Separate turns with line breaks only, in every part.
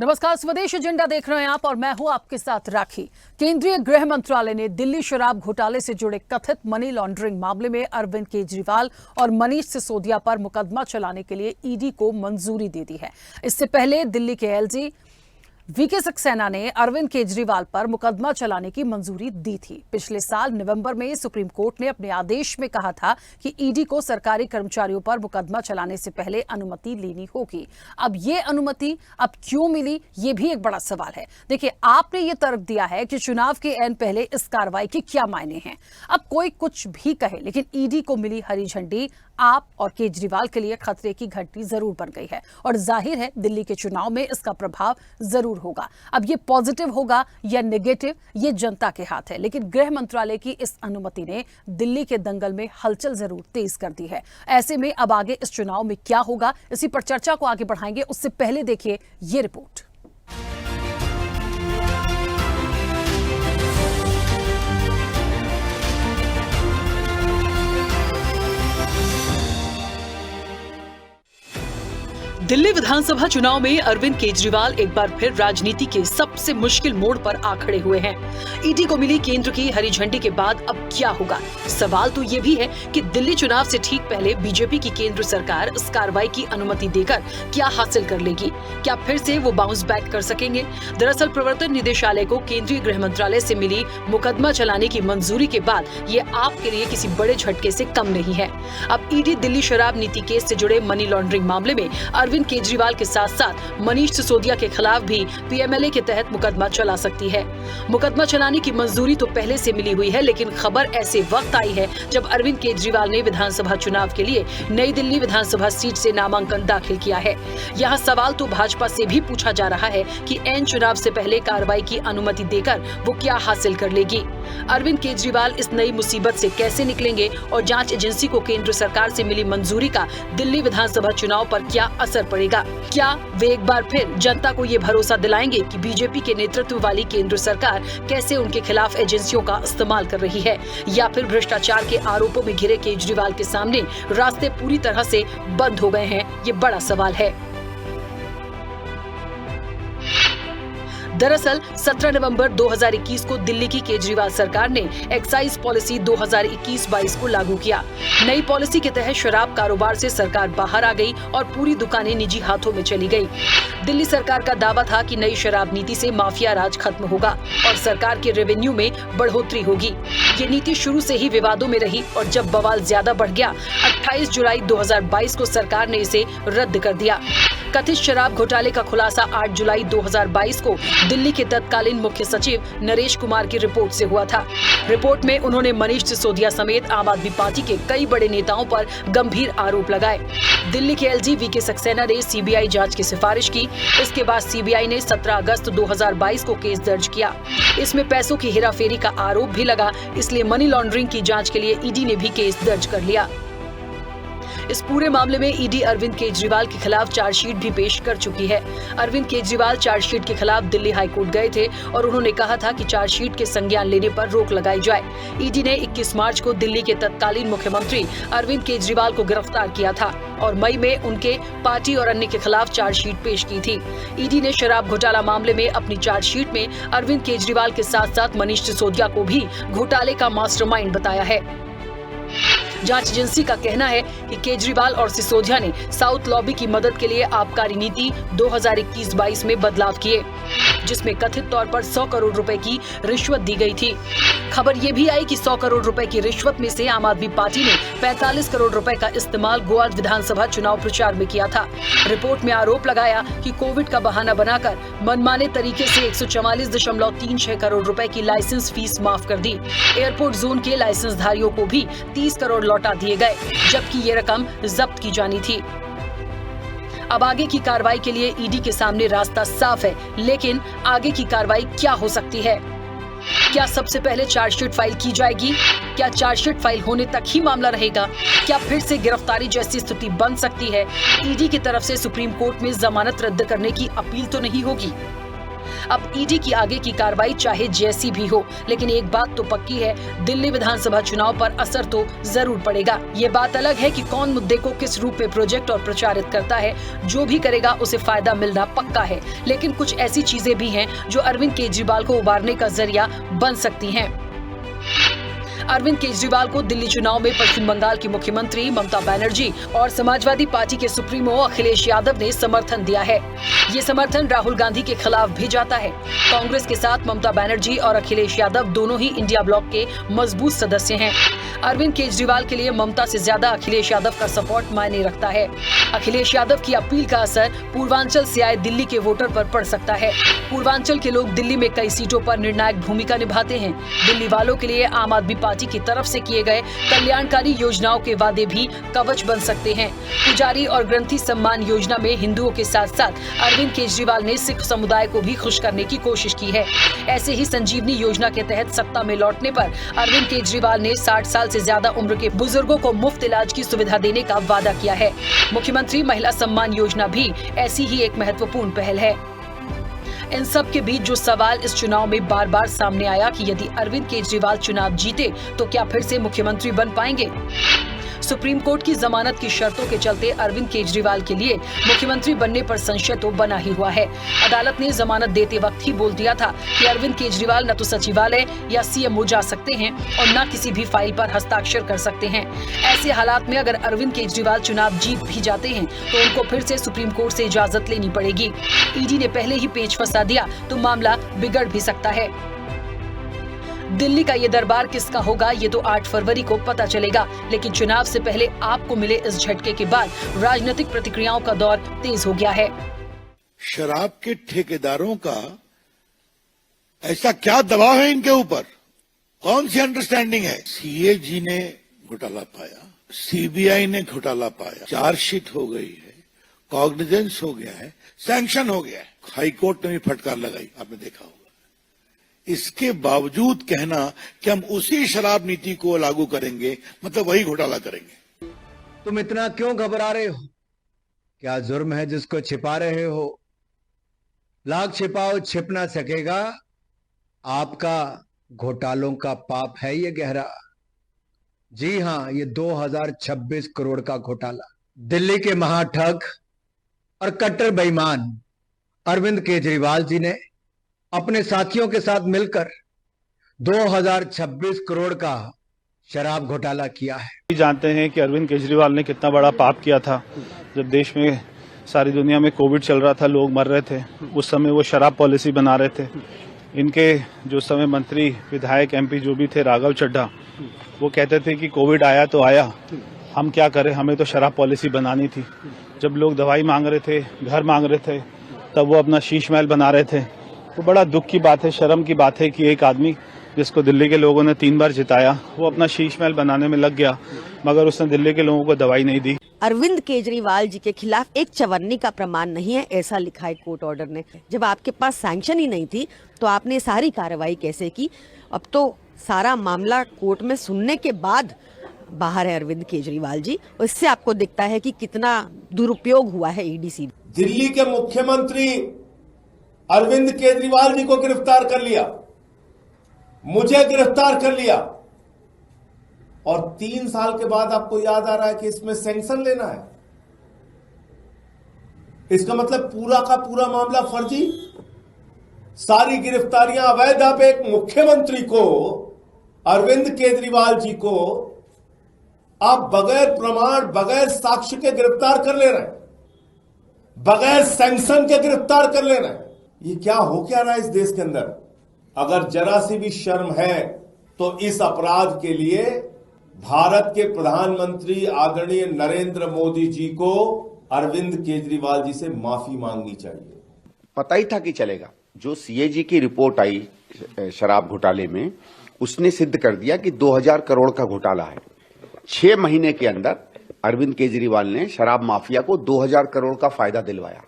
नमस्कार, स्वदेश एजेंडा देख रहे हैं आप और मैं हूं आपके साथ राखी। केंद्रीय गृह मंत्रालय ने दिल्ली शराब घोटाले से जुड़े कथित मनी लॉन्ड्रिंग मामले में अरविंद केजरीवाल और मनीष सिसोदिया पर मुकदमा चलाने के लिए ईडी को मंजूरी दे दी है। इससे पहले दिल्ली के एलजी वीके सक्सेना ने अरविंद केजरीवाल पर मुकदमा चलाने की मंजूरी दी थी। पिछले साल नवंबर में सुप्रीम कोर्ट ने अपने आदेश में कहा था कि ईडी को सरकारी कर्मचारियों पर मुकदमा चलाने से पहले अनुमति लेनी होगी। अब ये अनुमति अब क्यों मिली, ये भी एक बड़ा सवाल है। देखिए, आपने ये तर्क दिया है कि चुनाव के ऐन पहले इस कार्रवाई के क्या मायने हैं। अब कोई कुछ भी कहे, लेकिन ईडी को मिली हरी झंडी आप और केजरीवाल के लिए खतरे की घंटी जरूर बन गई है और जाहिर है दिल्ली के चुनाव में इसका प्रभाव जरूर होगा। अब ये पॉजिटिव होगा या नेगेटिव, ये जनता के हाथ है, लेकिन गृह मंत्रालय की इस अनुमति ने दिल्ली के दंगल में हलचल जरूर तेज कर दी है। ऐसे में अब आगे इस चुनाव में क्या होगा, इसी पर चर्चा को आगे बढ़ाएंगे। उससे पहले देखिए ये रिपोर्ट। दिल्ली विधानसभा चुनाव में अरविंद केजरीवाल एक बार फिर राजनीति के सबसे मुश्किल मोड़ पर आ खड़े हुए हैं। ईडी को मिली केंद्र की हरी झंडी के बाद अब क्या होगा? सवाल तो ये भी है कि दिल्ली चुनाव से ठीक पहले बीजेपी की केंद्र सरकार इस कार्रवाई की अनुमति देकर क्या हासिल कर लेगी? क्या फिर से वो बाउंस बैक कर सकेंगे? दरअसल प्रवर्तन निदेशालय को केंद्रीय गृह मंत्रालय से मिली मुकदमा चलाने की मंजूरी के बाद ये आपके लिए किसी बड़े झटके से कम नहीं है। अब ईडी दिल्ली शराब नीति केस से जुड़े मनी लॉन्ड्रिंग मामले में अरविंद केजरीवाल के साथ साथ मनीष सिसोदिया के खिलाफ भी पीएमएलए के तहत मुकदमा चला सकती है। मुकदमा चलाने की मंजूरी तो पहले से मिली हुई है, लेकिन खबर ऐसे वक्त आई है जब अरविंद केजरीवाल ने विधानसभा चुनाव के लिए नई दिल्ली विधानसभा सीट से नामांकन दाखिल किया है। यहाँ सवाल तो भाजपा से भी पूछा जा रहा है कि ऐन चुनाव से पहले कार्रवाई की अनुमति देकर वो क्या हासिल कर लेगी। अरविंद केजरीवाल इस नई मुसीबत से कैसे निकलेंगे और जांच एजेंसी को केंद्र सरकार से मिली मंजूरी का दिल्ली विधानसभा चुनाव पर क्या असर पड़ेगा? क्या वे एक बार फिर जनता को ये भरोसा दिलाएंगे कि बीजेपी के नेतृत्व वाली केंद्र सरकार कैसे उनके खिलाफ एजेंसियों का इस्तेमाल कर रही है, या फिर भ्रष्टाचार के आरोपों में घिरे केजरीवाल के सामने रास्ते पूरी तरह से बंद हो गए हैं? ये बड़ा सवाल है। दरअसल 17 नवंबर 2021 को दिल्ली की केजरीवाल सरकार ने एक्साइज पॉलिसी 2021-22 को लागू किया। नई पॉलिसी के तहत शराब कारोबार से सरकार बाहर आ गई और पूरी दुकानें निजी हाथों में चली गई। दिल्ली सरकार का दावा था कि नई शराब नीति से माफिया राज खत्म होगा और सरकार के रेवेन्यू में बढ़ोतरी होगी। ये नीति शुरू से ही विवादों में रही और जब बवाल ज्यादा बढ़ गया, 28 जुलाई 2022 को सरकार ने इसे रद्द कर दिया। कथित शराब घोटाले का खुलासा 8 जुलाई 2022 को दिल्ली के तत्कालीन मुख्य सचिव नरेश कुमार की रिपोर्ट से हुआ था। रिपोर्ट में उन्होंने मनीष सिसोदिया समेत आम आदमी पार्टी के कई बड़े नेताओं पर गंभीर आरोप लगाए। दिल्ली के एलजी वीके सक्सेना ने सीबीआई जांच की सिफारिश की। इसके बाद सीबीआई ने 17 अगस्त 2022 को केस दर्ज किया। इसमें पैसों की हेराफेरी का आरोप भी लगा, इसलिए मनी लॉन्ड्रिंग की जाँच के लिए ईडी ने भी केस दर्ज कर लिया। इस पूरे मामले में ईडी अरविंद केजरीवाल के खिलाफ चार्जशीट भी पेश कर चुकी है। अरविंद केजरीवाल चार्जशीट के खिलाफ दिल्ली हाईकोर्ट गए थे और उन्होंने कहा था कि चार्जशीट के संज्ञान लेने पर रोक लगाई जाए। ईडी ने 21 मार्च को दिल्ली के तत्कालीन मुख्यमंत्री अरविंद केजरीवाल को गिरफ्तार किया था और मई में उनके पार्टी और अन्य के खिलाफ चार्जशीट पेश की थी। ईडी ने शराब घोटाला मामले में अपनी चार्जशीट में अरविंद केजरीवाल के साथ साथ मनीष सिसोदिया को भी घोटाले का मास्टरमाइंड बताया है। जांच एजेंसी का कहना है कि केजरीवाल और सिसोदिया ने साउथ लॉबी की मदद के लिए आबकारी नीति 2021-22 में बदलाव किए, जिसमें कथित तौर पर 100 करोड़ रुपए की रिश्वत दी गई थी। खबर ये भी आई कि 100 करोड़ रुपए की रिश्वत में से आम आदमी पार्टी ने 45 करोड़ रुपए का इस्तेमाल गोवा विधानसभा चुनाव प्रचार में किया था। रिपोर्ट में आरोप लगाया कि कोविड का बहाना बनाकर मनमाने तरीके से 144.36 करोड़ रुपए की लाइसेंस फीस माफ कर दी। एयरपोर्ट जोन के लाइसेंस धारियों को भी 30 करोड़ लौटा दिए गए, जबकि ये रकम जब्त की जानी थी। अब आगे की कार्रवाई के लिए ईडी के सामने रास्ता साफ है, लेकिन आगे की कार्रवाई क्या हो सकती है? क्या सबसे पहले चार्जशीट फाइल की जाएगी? क्या चार्जशीट फाइल होने तक ही मामला रहेगा? क्या फिर से गिरफ्तारी जैसी स्थिति बन सकती है? ईडी की तरफ से सुप्रीम कोर्ट में जमानत रद्द करने की अपील तो नहीं होगी? अब ईडी की आगे की कार्रवाई चाहे जैसी भी हो, लेकिन एक बात तो पक्की है, दिल्ली विधानसभा चुनाव पर असर तो जरूर पड़ेगा। ये बात अलग है कि कौन मुद्दे को किस रूप में प्रोजेक्ट और प्रचारित करता है, जो भी करेगा उसे फायदा मिलना पक्का है। लेकिन कुछ ऐसी चीजें भी हैं जो अरविंद केजरीवाल को उबारने का जरिया बन सकती हैं। अरविंद केजरीवाल को दिल्ली चुनाव में पश्चिम बंगाल की मुख्यमंत्री ममता बनर्जी और समाजवादी पार्टी के सुप्रीमो अखिलेश यादव ने समर्थन दिया है। ये समर्थन राहुल गांधी के खिलाफ भी जाता है। कांग्रेस के साथ ममता बनर्जी और अखिलेश यादव दोनों ही इंडिया ब्लॉक के मजबूत सदस्य हैं। अरविंद केजरीवाल के लिए ममता से ज्यादा अखिलेश यादव का सपोर्ट मायने रखता है। अखिलेश यादव की अपील का असर पूर्वांचल से आए दिल्ली के वोटर पर पड़ सकता है। पूर्वांचल के लोग दिल्ली में कई सीटों पर निर्णायक भूमिका निभाते हैं। दिल्ली वालों के लिए आम आदमी पार्टी की तरफ से किए गए कल्याणकारी योजनाओं के वादे भी कवच बन सकते हैं। पुजारी और ग्रंथी सम्मान योजना में हिंदुओं के साथ साथ अरविंद केजरीवाल ने सिख समुदाय को भी खुश करने की कोशिश की है। ऐसे ही संजीवनी योजना के तहत सत्ता में लौटने पर अरविंद केजरीवाल ने 60 साल से ज्यादा उम्र के बुजुर्गों को मुफ्त इलाज की सुविधा देने का वादा किया है। मुख्यमंत्री महिला सम्मान योजना भी ऐसी ही एक महत्वपूर्ण पहल है। इन सब के बीच जो सवाल इस चुनाव में बार बार सामने आया कि यदि अरविंद केजरीवाल चुनाव जीते तो क्या फिर से मुख्यमंत्री बन पाएंगे। सुप्रीम कोर्ट की जमानत की शर्तों के चलते अरविंद केजरीवाल के लिए मुख्यमंत्री बनने पर संशय तो बना ही हुआ है। अदालत ने जमानत देते वक्त ही बोल दिया था कि अरविंद केजरीवाल न तो सचिवालय या सीएमओ जा सकते हैं और न किसी भी फाइल पर हस्ताक्षर कर सकते हैं। ऐसे हालात में अगर अरविंद केजरीवाल चुनाव जीत भी जाते हैं तो उनको फिर से सुप्रीम कोर्ट से इजाजत लेनी पड़ेगी। ईडी ने पहले ही पेच फंसा दिया तो मामला बिगड़ भी सकता है। दिल्ली का ये दरबार किसका होगा ये तो 8 फरवरी को पता चलेगा, लेकिन चुनाव से पहले आपको मिले इस झटके के बाद राजनीतिक प्रतिक्रियाओं का दौर तेज हो गया है।
शराब के ठेकेदारों का ऐसा क्या दबाव है इनके ऊपर? कौन सी अंडरस्टैंडिंग है? सीएजी ने घोटाला पाया, सीबीआई ने घोटाला पाया, चार्जशीट हो गई है, कॉग्निजेंस हो गया है, सैंक्शन हो गया है, हाईकोर्ट ने भी फटकार लगाई, आपने देखा होगा। इसके बावजूद कहना कि हम उसी शराब नीति को लागू करेंगे, मतलब वही घोटाला करेंगे।
तुम इतना क्यों घबरा रहे हो? क्या जुर्म है जिसको छिपा रहे हो? लाख छिपाओ छिप ना सकेगा। आपका घोटालों का पाप है ये गहरा। जी हां, ये 2026 करोड़ का घोटाला। दिल्ली के महाठग और कट्टर बेईमान अरविंद केजरीवाल जी ने अपने साथियों के साथ मिलकर 2026 करोड़ का शराब घोटाला किया है।
जानते हैं कि अरविंद केजरीवाल ने कितना बड़ा पाप किया था। जब देश में सारी दुनिया में कोविड चल रहा था, लोग मर रहे थे, उस समय वो शराब पॉलिसी बना रहे थे। इनके जो समय मंत्री, विधायक, एमपी जो भी थे, राघव चड्ढा, वो कहते थे कि कोविड आया तो आया, हम क्या करें, हमें तो शराब पॉलिसी बनानी थी। जब लोग दवाई मांग रहे थे, घर मांग रहे थे, तब वो अपना शीश महल बना रहे थे। तो बड़ा दुख की बात है, शर्म की बात है कि एक आदमी जिसको दिल्ली के लोगों ने 3 बार जिताया, वो अपना शीश महल बनाने में लग गया, मगर उसने दिल्ली के लोगों को दवाई नहीं दी।
अरविंद केजरीवाल जी के खिलाफ एक चवन्नी का प्रमाण नहीं है, ऐसा लिखा है कोर्ट ऑर्डर ने। जब आपके पास सैंक्शन ही नहीं थी तो आपने सारी कार्रवाई कैसे की? अब तो सारा मामला कोर्ट में सुनने के बाद बाहर है अरविंद केजरीवाल जी, और इससे आपको दिखता है कि कितना दुरुपयोग हुआ है ईडीसी।
दिल्ली के मुख्यमंत्री अरविंद केजरीवाल जी को गिरफ्तार कर लिया, मुझे गिरफ्तार कर लिया, और 3 साल के बाद आपको याद आ रहा है कि इसमें सैंक्शन लेना है। इसका मतलब पूरा का पूरा मामला फर्जी, सारी गिरफ्तारियां अवैध। आप एक मुख्यमंत्री को, अरविंद केजरीवाल जी को, आप बगैर प्रमाण, बगैर साक्ष्य के गिरफ्तार कर ले रहे हैं, बगैर सैंक्शन के गिरफ्तार कर ले रहे हैं। ये क्या हो क्या रहा है इस देश के अंदर? अगर जरा सी भी शर्म है तो इस अपराध के लिए भारत के प्रधानमंत्री आदरणीय नरेंद्र मोदी जी को अरविंद केजरीवाल जी से माफी मांगनी चाहिए।
पता ही था कि चलेगा। जो सीएजी की रिपोर्ट आई शराब घोटाले में, उसने सिद्ध कर दिया कि 2000 करोड़ का घोटाला है। 6 महीने के अंदर अरविंद केजरीवाल ने शराब माफिया को 2000 करोड़ का फायदा दिलवाया।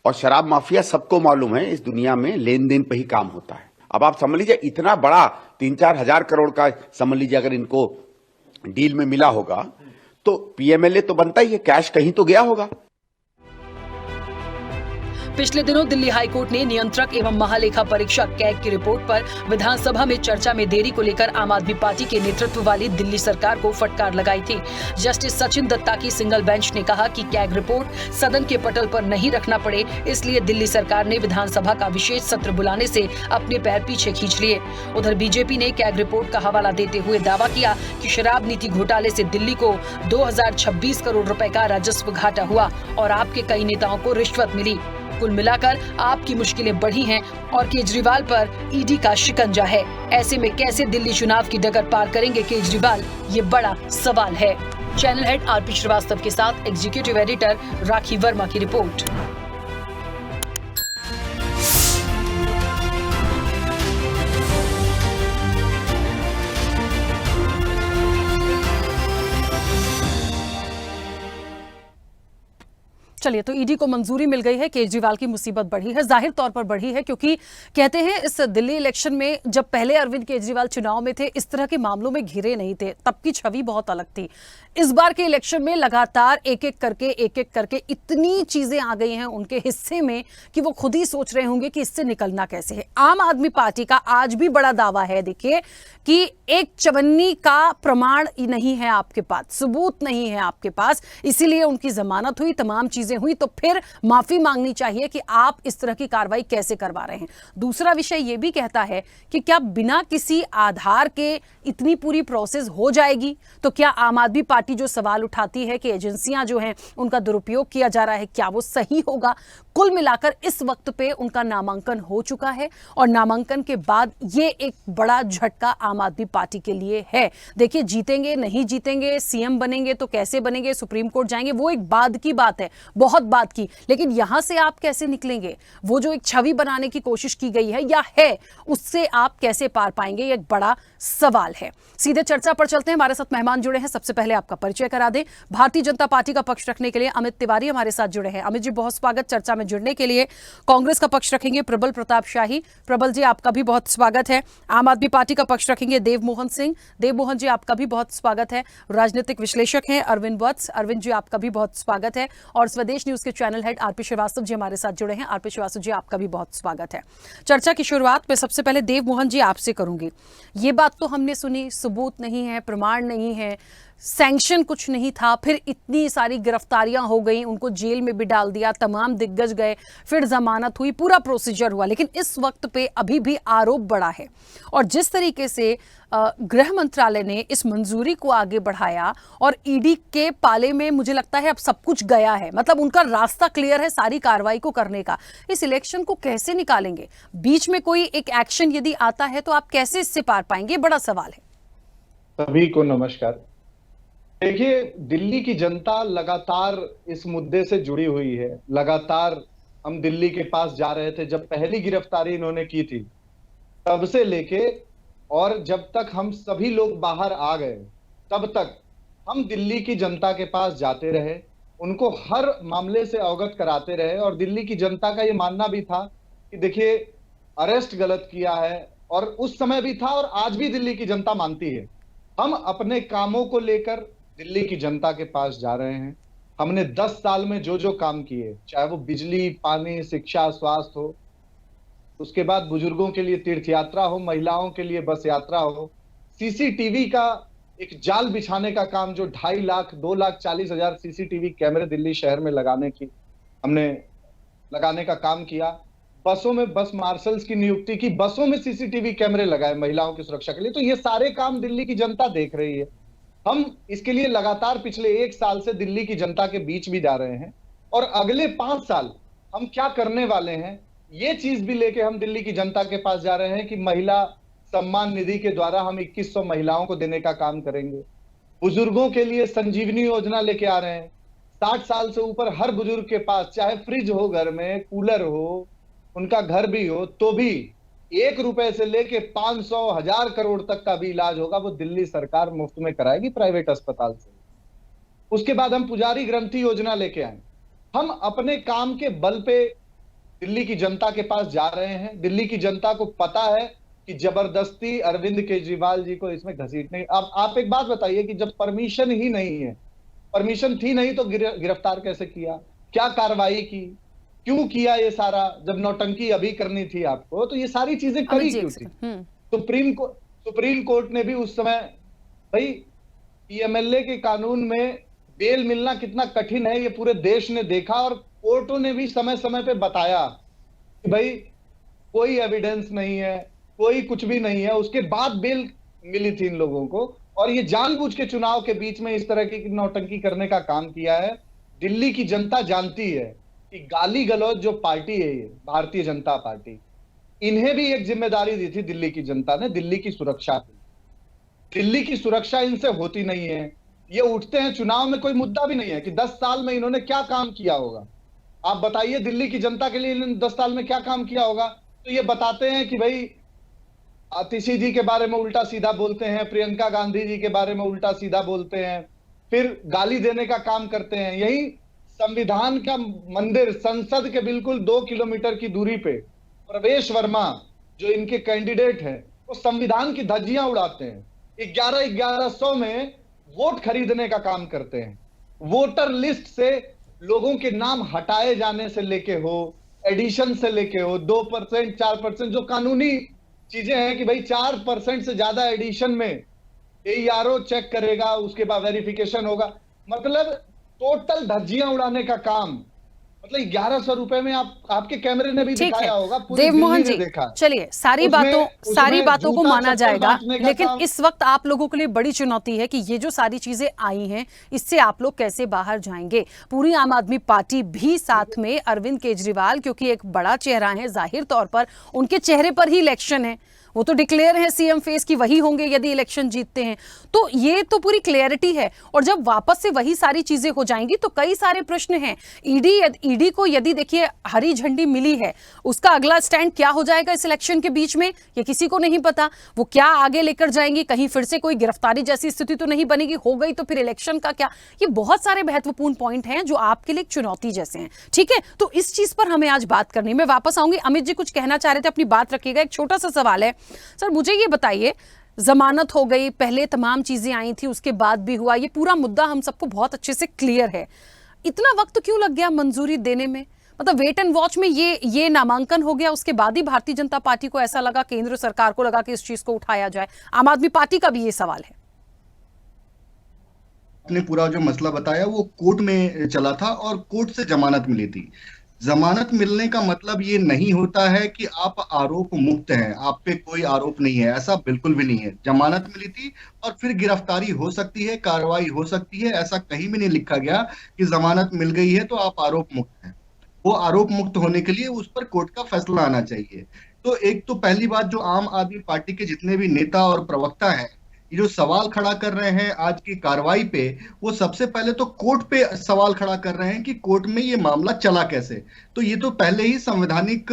और शराब माफिया, सबको मालूम है, इस दुनिया में लेन देन पे ही काम होता है। अब आप समझ लीजिए, इतना बड़ा 3-4 हजार करोड़ का समझ लीजिए अगर इनको डील में मिला होगा तो पीएमएलए तो बनता ही है, कैश कहीं तो गया होगा।
पिछले दिनों दिल्ली हाईकोर्ट ने नियंत्रक एवं महालेखा परीक्षक कैग की रिपोर्ट पर विधानसभा में चर्चा में देरी को लेकर आम आदमी पार्टी के नेतृत्व वाली दिल्ली सरकार को फटकार लगाई थी। जस्टिस सचिन दत्ता की सिंगल बेंच ने कहा कि कैग रिपोर्ट सदन के पटल पर नहीं रखना पड़े, इसलिए दिल्ली सरकार ने विधानसभा का विशेष सत्र बुलाने से अपने पैर पीछे खींच लिए। उधर बीजेपी ने कैग रिपोर्ट का हवाला देते हुए दावा किया कि शराब नीति घोटाले से दिल्ली को 2026 करोड़ रुपए का राजस्व घाटा हुआ और आपके कई नेताओं को रिश्वत मिली। कुल मिलाकर आपकी मुश्किलें बढ़ी हैं और केजरीवाल पर ईडी का शिकंजा है। ऐसे में कैसे दिल्ली चुनाव की डगर पार करेंगे केजरीवाल, ये बड़ा सवाल है। चैनल हेड आरपी श्रीवास्तव के साथ एग्जीक्यूटिव एडिटर राखी वर्मा की रिपोर्ट। चलिए, तो ईडी को मंजूरी मिल गई है, केजरीवाल की मुसीबत बढ़ी है, जाहिर तौर पर बढ़ी है, क्योंकि कहते हैं इस दिल्ली इलेक्शन में जब पहले अरविंद केजरीवाल चुनाव में थे, इस तरह के मामलों में घिरे नहीं थे, तब की छवि बहुत अलग थी। इस बार के इलेक्शन में लगातार एक एक करके इतनी चीजें आ गई हैं उनके हिस्से में कि वो खुद ही सोच रहे होंगे कि इससे निकलना कैसे है। आम आदमी पार्टी का आज भी बड़ा दावा है, देखिए, कि एक चवन्नी का प्रमाण नहीं है आपके पास, सबूत नहीं है आपके पास, इसीलिए उनकी जमानत हुई, तमाम चीजें हुई, तो फिर माफी मांगनी चाहिए कि आप इस तरह की कार्रवाई कैसे करवा रहे हैं। दूसरा विषय यह भी कहता है कि क्या बिना किसी आधार के इतनी पूरी प्रोसेस हो जाएगी? तो क्या आम आदमी पार्टी जो सवाल उठाती है कि एजेंसियां जो हैं उनका दुरुपयोग किया जा रहा है, क्या वो सही होगा? कुल मिलाकर इस वक्त पे उनका नामांकन हो चुका है और नामांकन के बाद ये एक बड़ा झटका आम आदमी पार्टी के लिए है। देखिए, जीतेंगे नहीं जीतेंगे, सीएम बनेंगे तो कैसे बनेंगे, सुप्रीम कोर्ट जाएंगे, वो एक बाद की बात है, बहुत बात की, लेकिन यहां से आप कैसे निकलेंगे? वो जो एक छवि बनाने की कोशिश की गई है या है, उससे आप कैसे पार पाएंगे, ये एक बड़ा सवाल है। सीधे चर्चा पर चलते हैं। हमारे साथ मेहमान जुड़े हैं, सबसे पहले आपका परिचय करा दें। भारतीय जनता पार्टी का पक्ष रखने के लिए अमित तिवारी हमारे साथ जुड़े हैं। अमित जी, बहुत स्वागत चर्चा में जुड़ने के लिए। कांग्रेस का पक्ष रखेंगे प्रबल प्रताप शाही। प्रबल जी, आपका भी बहुत स्वागत है। आम आदमी पार्टी का पक्ष रखेंगे देव मोहन सिंह। देव मोहन जी, आपका भी बहुत स्वागत है। राजनीतिक विश्लेषक हैं अरविंद वत्स। अरविंद जी, आपका भी बहुत स्वागत है। और स्वदेश न्यूज के channel head RP Srivastava ji हमारे साथ जुड़े हैं। आरपी श्रीवास्तव जी, आपका भी बहुत स्वागत है। चर्चा की शुरुआत में सबसे पहले देव मोहन जी आपसे करूंगी। ये बात तो हमने सुनी, सबूत नहीं है, प्रमाण नहीं है, सैंक्शन कुछ नहीं था, फिर इतनी सारी गिरफ्तारियां हो गई, उनको जेल में भी डाल दिया, तमाम दिग्गज गए, फिर जमानत हुई, पूरा प्रोसीजर हुआ, लेकिन इस वक्त पे अभी भी आरोप बढ़ा है। और जिस तरीके से गृह मंत्रालय ने इस मंजूरी को आगे बढ़ाया और ईडी के पाले में मुझे लगता है अब सब कुछ गया है, मतलब उनका रास्ता क्लियर है सारी कार्रवाई को करने का। इस इलेक्शन को कैसे निकालेंगे? बीच में कोई एक एक्शन यदि आता है तो आप कैसे इससे पार पाएंगे? बड़ा सवाल है।
सभी को नमस्कार। देखिए, दिल्ली की जनता लगातार इस मुद्दे से जुड़ी हुई है। लगातार हम दिल्ली के पास जा रहे थे, जब पहली गिरफ्तारी इन्होंने की थी तब से लेके, और जब तक हम सभी लोग बाहर आ गए तब तक हम दिल्ली की जनता के पास जाते रहे, उनको हर मामले से अवगत कराते रहे। और दिल्ली की जनता का ये मानना भी था कि देखिए, अरेस्ट गलत किया है, और उस समय भी था और आज भी दिल्ली की जनता मानती है। हम अपने कामों को लेकर दिल्ली की जनता के पास जा रहे हैं। हमने 10 साल में जो जो काम किए, चाहे वो बिजली, पानी, शिक्षा, स्वास्थ्य हो, उसके बाद बुजुर्गों के लिए तीर्थ यात्रा हो, महिलाओं के लिए बस यात्रा हो, सीसीटीवी का एक जाल बिछाने का काम जो 2.5 लाख 2,40,000 सीसीटीवी कैमरे दिल्ली शहर में हमने लगाने का काम किया। बसों में बस मार्शल्स की नियुक्ति की, बसों में सीसीटीवी कैमरे लगाए महिलाओं की सुरक्षा के लिए। तो ये सारे काम दिल्ली की जनता देख रही है। हम इसके लिए लगातार पिछले 1 साल से दिल्ली की जनता के बीच भी जा रहे हैं, और अगले 5 साल हम क्या करने वाले हैं, ये चीज भी लेके हम दिल्ली की जनता के पास जा रहे हैं कि महिला सम्मान निधि के द्वारा हम 2100 महिलाओं को देने का काम करेंगे। बुजुर्गों के लिए संजीवनी योजना लेके आ रहे हैं। 60 साल से ऊपर हर बुजुर्ग के पास, चाहे फ्रिज हो घर में, कूलर हो, उनका घर भी हो, तो भी 1 रुपए से लेके 500, 1000 करोड़ तक का भी इलाज होगा, वो दिल्ली सरकार मुफ्त में कराएगी प्राइवेट अस्पताल से। उसके बाद हम पुजारी ग्रंथि योजना लेके आए। हम अपने काम के बल पे दिल्ली की जनता के पास जा रहे हैं। दिल्ली की जनता को पता है कि जबरदस्ती अरविंद केजरीवाल जी को इसमें घसीटने। अब आप एक बात बताइए कि जब परमिशन ही नहीं है, परमिशन थी नहीं तो गिरफ्तार कैसे किया, क्या कार्रवाई की, क्यों किया ये सारा, जब नौटंकी अभी करनी थी आपको तो ये सारी चीजें करी क्यों थी? सुप्रीम कोर्ट ने भी उस समय, भाई पीएमएलए के कानून में बेल मिलना कितना कठिन है ये पूरे देश ने देखा, और कोर्टों ने भी समय समय पे बताया कि भाई कोई एविडेंस नहीं है, कोई कुछ भी नहीं है, उसके बाद बेल मिली थी इन लोगों को। और ये जानबूझ के चुनाव के बीच में इस तरह की नौटंकी करने का काम किया है। दिल्ली की जनता जानती है कि गाली गलौज जो पार्टी है ये भारतीय जनता पार्टी, इन्हें भी एक जिम्मेदारी दी थी दिल्ली की जनता ने, दिल्ली की सुरक्षा की। दिल्ली की सुरक्षा इनसे होती नहीं है। ये उठते हैं चुनाव में, कोई मुद्दा भी नहीं है कि 10 साल में इन्होंने क्या काम किया होगा। आप बताइए दिल्ली की जनता के लिए इन्होंने 10 साल में क्या काम किया होगा। तो ये बताते हैं कि भाई आतिशी जी के बारे में उल्टा सीधा बोलते हैं, प्रियंका गांधी जी के बारे में उल्टा सीधा बोलते हैं, फिर गाली देने का काम करते हैं। यही संविधान का मंदिर, संसद के बिल्कुल 2 किलोमीटर की दूरी पे प्रवेश वर्मा जो इनके कैंडिडेट हैं, वो संविधान की धज्जियां उड़ाते हैं। 1100 में वोट खरीदने का काम करते हैं। वोटर लिस्ट से लोगों के नाम हटाए जाने से लेके हो, एडिशन से लेके हो, 2% 4% जो कानूनी चीजें हैं कि भाई 4% से ज्यादा एडिशन में AERO चेक करेगा, उसके बाद वेरिफिकेशन होगा। मतलब टोटल धज्जियां उड़ाने का काम। मतलब 1100 रुपए में आपके कैमरे ने भी दिखाया होगा, पूरी
देव मोहन
दिल्ली
जी,
ने देखा।
चलिए सारी बातों को माना जाएगा, लेकिन इस वक्त आप लोगों के लिए बड़ी चुनौती है कि ये जो सारी चीजें आई हैं इससे आप लोग कैसे बाहर जाएंगे। पूरी आम आदमी पार्टी भी साथ में, अरविंद केजरीवाल क्योंकि एक बड़ा चेहरा है, जाहिर तौर पर उनके चेहरे पर ही इलेक्शन है, वो तो डिक्लेयर है सीएम फेस की वही होंगे यदि इलेक्शन जीतते हैं। तो ये तो पूरी क्लैरिटी है। और जब वापस से वही सारी चीजें हो जाएंगी तो कई सारे प्रश्न हैं। ईडी को यदि देखिए हरी झंडी मिली है, उसका अगला स्टैंड क्या हो जाएगा इस इलेक्शन के बीच में, ये किसी को नहीं पता। वो क्या आगे लेकर जाएंगी, कहीं फिर से कोई गिरफ्तारी जैसी स्थिति तो नहीं बनेगी, हो गई तो फिर इलेक्शन का क्या। ये बहुत सारे महत्वपूर्ण पॉइंट हैं जो आपके लिए एक चुनौती जैसे हैं। ठीक है, तो इस चीज पर हमें आज बात करनी। मैं वापस आऊंगी। अमित जी कुछ कहना चाह रहे थे, अपनी बात रखिएगा। एक छोटा सा सवाल है सर, मुझे ये बताइए, जमानत हो गई, पहले तमाम चीजें आई थी, उसके बाद भी हुआ, ये पूरा मुद्दा हम सबको बहुत अच्छे से क्लियर है। इतना वक्त क्यों लग गया मंजूरी देने में? मतलब वेट एंड वॉच में ये नामांकन हो गया, उसके बाद ही भारतीय जनता पार्टी को ऐसा लगा, केंद्र सरकार को लगा कि इस चीज को उठाया जाए। आम आदमी पार्टी का भी ये सवाल है।
आपने पूरा जो मसला बताया वो कोर्ट में चला था और कोर्ट से जमानत मिली थी। जमानत मिलने का मतलब ये नहीं होता है कि आप आरोप मुक्त हैं, आप पे कोई आरोप नहीं है, ऐसा बिल्कुल भी नहीं है। जमानत मिली थी और फिर गिरफ्तारी हो सकती है, कार्रवाई हो सकती है, ऐसा कहीं भी नहीं लिखा गया कि जमानत मिल गई है तो आप आरोप मुक्त हैं। वो आरोप मुक्त होने के लिए उस पर कोर्ट का फैसला आना चाहिए। तो एक तो पहली बात, जो आम आदमी पार्टी के जितने भी नेता और प्रवक्ता हैं, ये जो सवाल खड़ा कर रहे हैं आज की कार्रवाई पे, वो सबसे पहले तो कोर्ट पे सवाल खड़ा कर रहे हैं कि कोर्ट में ये मामला चला कैसे। तो ये तो पहले ही संवैधानिक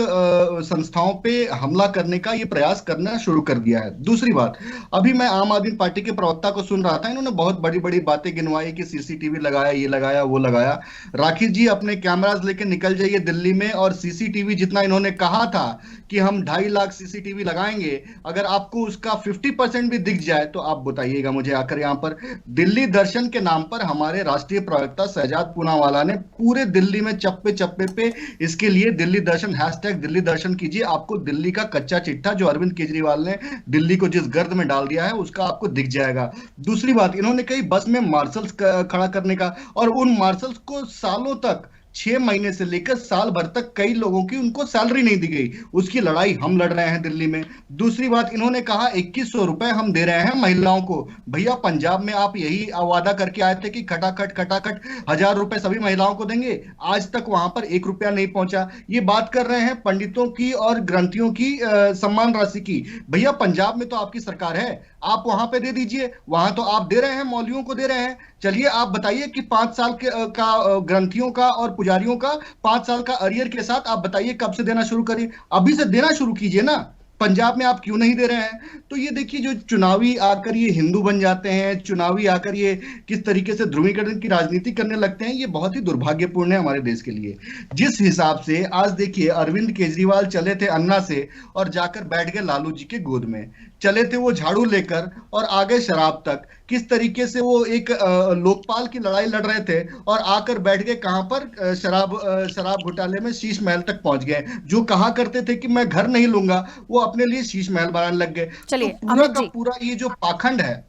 संस्थाओं पे हमला करने का ये प्रयास करना शुरू कर दिया है। दूसरी बात, अभी मैं आम आदमी पार्टी के प्रवक्ता को सुन रहा था, इन्होंने बहुत बड़ी बड़ी बातें गिनवाई कि सीसीटीवी लगाया, ये लगाया, वो लगाया। राखी जी अपने कैमराज लेके निकल जाइए दिल्ली में, और सीसीटीवी जितना इन्होंने कहा था कि हम 2.5 लाख सीसीटीवी लगाएंगे, अगर आपको उसका 50% भी दिख जाए तो आप बताइएगा मुझे आकर। यहाँ पर दिल्ली दर्शन के नाम पर हमारे राष्ट्रीय प्रवक्ता शहजाद पूनावाला ने पूरे दिल्ली में चप्पे चप्पे पे इसके लिए दिल्ली दर्शन, हैशटैग दिल्ली दर्शन कीजिए, आपको दिल्ली का कच्चा चिट्ठा जो अरविंद केजरीवाल ने दिल्ली को जिस गर्द में डाल दिया है उसका आपको दिख जाएगा। दूसरी बात, इन्होंने कही बस में मार्शल्स खड़ा करने का, और उन मार्शल्स को सालों तक, 6 महीने से लेकर साल भर तक कई लोगों की उनको सैलरी नहीं दी गई, उसकी लड़ाई हम लड़ रहे हैं दिल्ली में। दूसरी बात, इन्होंने कहा 2100 रुपए हम दे रहे हैं महिलाओं को। भैया पंजाब में आप यही वादा करके आए थे कि खटाखट 1000 रुपए सभी महिलाओं को देंगे, आज तक वहां पर 1 रुपया नहीं पहुंचा। ये बात कर रहे हैं पंडितों की और ग्रंथियों की सम्मान राशि की। भैया पंजाब में तो आपकी सरकार है, आप वहां पे दे दीजिए, वहां तो आप दे रहे हैं, मौलवियों को दे रहे हैं। चलिए आप बताइए कि 5 साल का ग्रंथियों का और पुजारियों का 5 साल का अरियर के साथ आप बताइए कब से देना शुरू करिए, अभी से देना शुरू कीजिए ना। पंजाब में आप क्यों नहीं दे रहे हैं? तो ये देखिए, जो चुनावी आकर ये हिंदू बन जाते हैं, चुनावी आकर ये किस तरीके से ध्रुवीकरण की राजनीति करने लगते हैं, ये बहुत ही दुर्भाग्यपूर्ण है हमारे देश के लिए। जिस हिसाब से आज देखिए अरविंद केजरीवाल चले थे अन्ना से और जाकर बैठ गए लालू जी के गोद में। चले थे वो झाड़ू लेकर और आगे शराब तक, किस तरीके से वो एक लोकपाल की लड़ाई लड़ रहे थे और आकर बैठ गए कहां पर, शराब घोटाले में शीश महल तक पहुंच गए। जो कहा करते थे कि मैं घर नहीं लूंगा, वो अपने लिए शीश महल बनाने लग गए।
चलिए,
तो पूरा
अमित
का
जी।
पूरा ये जो पाखंड है।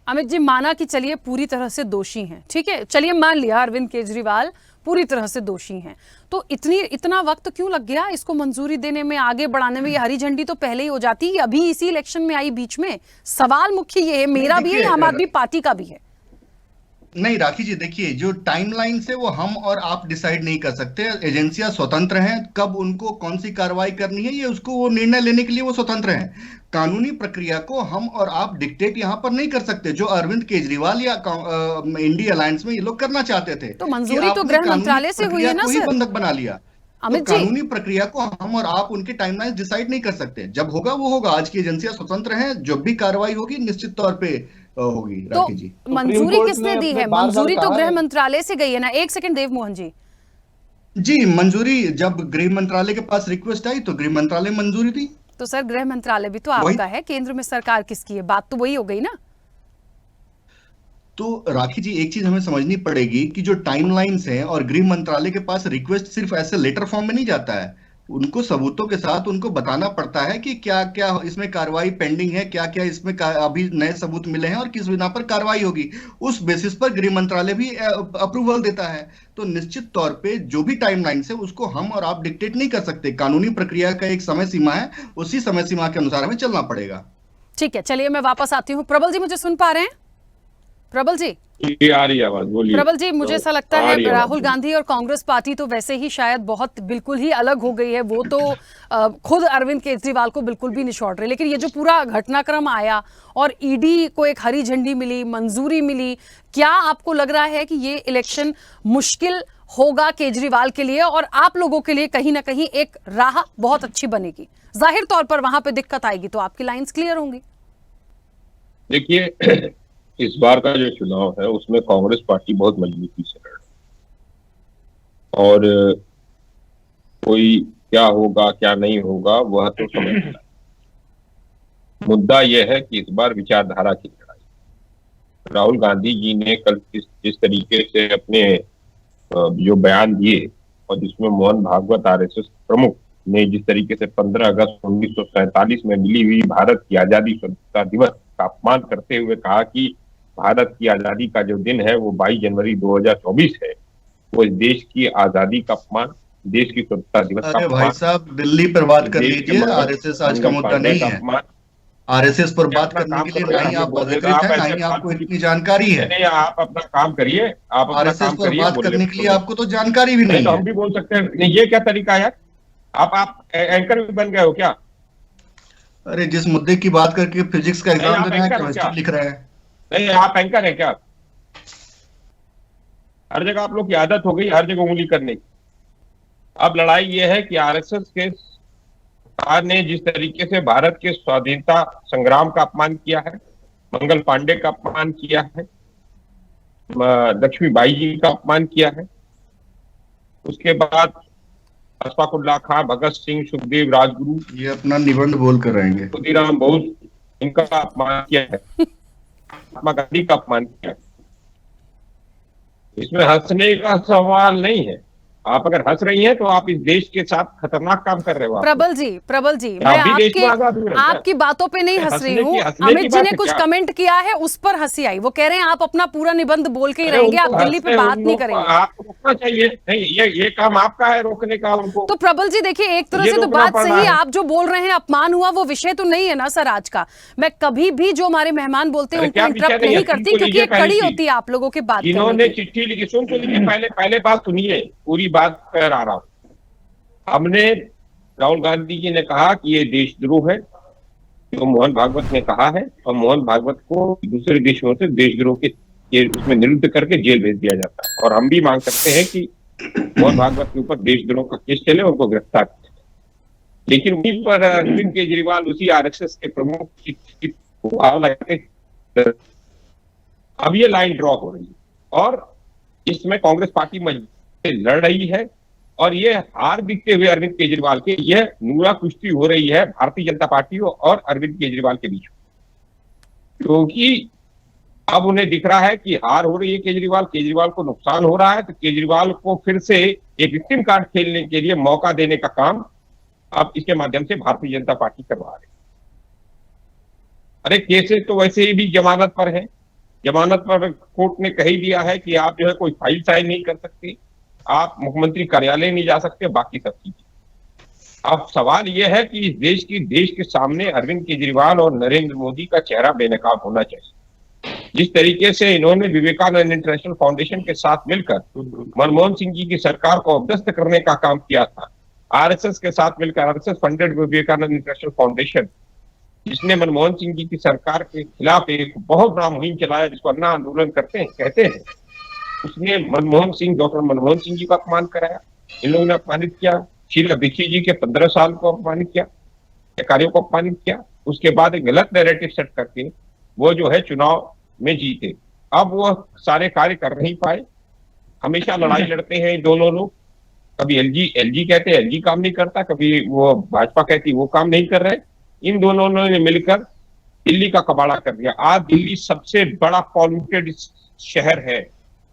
अमित जी, माना कि चलिए पूरी तरह से दोषी हैं, ठीक है, चलिए मान लिया अरविंद केजरीवाल पूरी तरह से दोषी हैं, तो इतना वक्त क्यों लग गया इसको मंजूरी देने में, आगे बढ़ाने में? ये हरी झंडी तो पहले ही हो जाती, अभी इसी इलेक्शन में आई बीच में। सवाल मुख्य ये है, मेरा भी है, आम आदमी पार्टी का भी है।
नहीं राखी जी, देखिए जो टाइमलाइन से वो हम और आप डिसाइड नहीं कर सकते। एजेंसियां स्वतंत्र हैं, कब उनको कौन सी कार्रवाई करनी है ये उसको वो निर्णय लेने के लिए वो स्वतंत्र हैं। कानूनी प्रक्रिया को हम और आप डिक्टेट यहाँ पर नहीं कर सकते, जो अरविंद केजरीवाल या इंडिया अलायंस में ये लोग करना चाहते थे।
तो मंजूरी तो गृह मंत्रालय से हुई है ना सर,
बंधक बना लिया।
अमित
तो
जी।
कानूनी प्रक्रिया को हम और आप उनके टाइमलाइन डिसाइड नहीं कर सकते, जब होगा वो होगा। आज की एजेंसियां स्वतंत्र हैं, जब भी कार्रवाई होगी निश्चित तौर पे होगी।
तो
राखी जी,
मंजूरी
कोर्ट
किसने
ने
दी
अपने
है?
बार-बार
मंजूरी तो
कहा
गृह
है।
मंत्रालय से गई है ना। एक सेकंड देव मोहन जी,
जी मंजूरी जब गृह मंत्रालय के पास रिक्वेस्ट आई तो गृह मंत्रालय मंजूरी दी।
तो सर गृह मंत्रालय भी तो आपका है, केंद्र में सरकार किसकी है? बात तो वही हो गई ना।
तो राखी जी, एक चीज हमें समझनी पड़ेगी कि जो टाइमलाइंस हैं और गृह मंत्रालय के पास रिक्वेस्ट सिर्फ ऐसे लेटर फॉर्म में नहीं जाता है, उनको सबूतों के साथ उनको बताना पड़ता है कि क्या क्या इसमें कार्रवाई पेंडिंग है, क्या क्या इसमें अभी नए सबूत मिले हैं और किस बिना पर कार्रवाई होगी। उस बेसिस पर गृह मंत्रालय भी अप्रूवल देता है। तो निश्चित तौर पे जो भी टाइमलाइंस है उसको हम और आप डिक्टेट नहीं कर सकते। कानूनी प्रक्रिया का एक समय सीमा है, उसी समय सीमा के अनुसार हमें चलना पड़ेगा।
ठीक है, चलिए मैं वापस आती हूँ। प्रबल जी, मुझे सुन पा रहे हैं? प्रबल जी,
आ रही आवाज, बोलिए।
प्रबल जी, मुझे ऐसा लगता है राहुल गांधी और कांग्रेस पार्टी तो वैसे ही शायद बहुत बिल्कुल ही अलग हो गई है। वो तो खुद अरविंद केजरीवाल को बिल्कुल भी नहीं छोड़ रहे, लेकिन ये जो पूरा घटनाक्रम आया और ईडी को एक हरी झंडी मिली, मंजूरी मिली, क्या आपको लग रहा है कि ये इलेक्शन मुश्किल होगा केजरीवाल के लिए और आप लोगों के लिए कहीं ना कहीं एक राह बहुत अच्छी बनेगी? जाहिर तौर पर वहां पे दिक्कत आएगी तो आपकी लाइंस क्लियर होंगी।
देखिए, इस बार का जो चुनाव है उसमें कांग्रेस पार्टी बहुत मजबूती से लड़, और कोई क्या होगा क्या नहीं होगा वह तो समझ नहीं। मुद्दा यह है कि इस बार विचारधारा की लड़ाई। राहुल गांधी जी ने कल जिस तरीके से अपने जो बयान दिए और जिसमें मोहन भागवत आरएसएस प्रमुख ने जिस तरीके से 15 अगस्त 1947 में मिली हुई भारत की आजादी स्वतंत्रता दिवस का अपमान करते हुए कहा कि भारत की आजादी का जो दिन है वो 22 जनवरी 2024 है, वो इस देश की आजादी का अपमान, देश की स्वतंत्रता दिवस का
अरे
अपमान।
भाई साहब, दिल्ली पर बात कर लीजिए, आरएसएस आज का मुद्दा नहीं है। आरएसएस पर बात करने के लिए नहीं आप अधिकृत हैं, नहीं आपको इतनी जानकारी है।
नहीं, आप अपना काम करिए, आप अपना
आरएसएस
काम
पर
करिए।
बात करने के लिए आपको तो जानकारी भी
नहीं
नहीं
तो हम
है।
भी बोल सकते हैं। नहीं, ये क्या तरीका है यार? आप एंकर भी बन गए हो क्या?
अरे जिस मुद्दे की बात करके फिजिक्स का एग्जाम
आप
दे रहे हैं,
एंकर हो
केमिस्ट्री
क्या?
लिख रहे हैं।
नहीं, आप एंकर है क्या? हर जगह आप लोग की आदत हो गई हर जगह उंगली करने की। अब लड़ाई ये है कि आरएसएस के सरकार ने जिस तरीके से भारत के स्वाधीनता संग्राम का अपमान किया है, मंगल पांडे का अपमान किया है, लक्ष्मीबाई जी का अपमान किया है, उसके बाद अशफाक उल्लाह खां, भगत सिंह, सुखदेव, राजगुरु,
ये अपना निबंध बोल कर रहेंगे।
खुदीराम बोस, इनका अपमान किया है, महात्मा गांधी का अपमान किया है। इसमें हंसने का सवाल नहीं है। आप अगर हंस रही हैं तो आप इस देश के साथ खतरनाक काम कर रहे हो।
प्रबल जी, मैं आपकी बातों पे नहीं हंस रही हूँ। अमित जी ने कुछ कमेंट किया है, उस पर हंसी आई। वो कह रहे हैं आप अपना पूरा निबंध बोल के ही रहेंगे, आप दिल्ली पे बात नहीं करेंगे।
आपको रोकना चाहिए। नहीं, ये काम आपका है रोकने का उनको।
तो प्रबल जी देखिए, एक तरह से तो बात सही, आप जो बोल रहे हैं अपमान हुआ, वो विषय तो नहीं है ना सर आज का। मैं कभी भी जो हमारे मेहमान बोलते हैं उनको इंटरप्ट नहीं करती, क्योंकि एक कड़ी होती है आप लोगों की बात।
इन्होंने चिट्ठी लिखी, सुन लीजिए, पहले बात सुनिए, पूरी बात कर रहा हूं। हमने, राहुल गांधी जी ने कहा कि ये देशद्रोह है जो मोहन भागवत ने कहा है, और मोहन भागवत को दूसरे देशों से देशद्रोह के उसमें निरुद्ध करके जेल भेज दिया जाता है। और हम भी मांग सकते हैं कि मोहन भागवत के ऊपर देशद्रोह का केस चले, उनको गिरफ्तार किया। लेकिन उसी पर अरविंद केजरीवाल उसी आरएसएस के प्रमुख अब ये लाइन ड्रॉ हो रही है और इसमें कांग्रेस पार्टी मजबूती लड़ रही है। और ये हार दिखते हुए अरविंद केजरीवाल के, यह नूरा कुश्ती हो रही है भारतीय जनता पार्टी और अरविंद केजरीवाल के बीच। क्योंकि अब उन्हें दिख रहा है कि हार हो रही है केजरीवाल को नुकसान हो रहा है, तो केजरीवाल को फिर से एक विक्टिम कार्ड खेलने के लिए मौका देने का काम अब इसके माध्यम से भारतीय जनता पार्टी करवा रही है। अरे केसेस तो वैसे भी जमानत पर है, जमानत पर कोर्ट ने कह ही दिया है कि आप जो है कोई फाइल साइन नहीं कर सकते, आप मुख्यमंत्री कार्यालय नहीं जा सकते, बाकी सब चीजें। अब सवाल यह है कि इस देश के सामने अरविंद केजरीवाल और नरेंद्र मोदी का चेहरा बेनकाब होना चाहिए। जिस तरीके से इन्होंने विवेकानंद इंटरनेशनल फाउंडेशन के साथ मिलकर मनमोहन सिंह जी की सरकार को अपदस्थ करने का काम किया था, आरएसएस के साथ मिलकर, RSS funded Vivekananda international foundation, जिसने मनमोहन सिंह जी की सरकार के खिलाफ एक बहुत बड़ा मुहिम चलाया जिसको अन्ना आंदोलन कहते हैं, उसने डॉक्टर मनमोहन सिंह जी का अपमान कराया, इन लोगों ने अपमानित किया, शीला दीक्षित जी के 15 साल को अपमानित किया, कार्यों को अपमानित किया। उसके बाद एक गलत नैरेटिव सेट करके वो जो है चुनाव में जीते। अब वो सारे कार्य कर नहीं पाए, हमेशा लड़ाई लड़ते हैं दोनों लोग, कभी एलजी कहते हैं एलजी काम नहीं करता, कभी वो भाजपा कहती वो काम नहीं कर रहे। इन दोनों ने मिलकर दिल्ली का कबाड़ा कर दिया। आज दिल्ली सबसे बड़ा पॉल्यूटेड शहर है,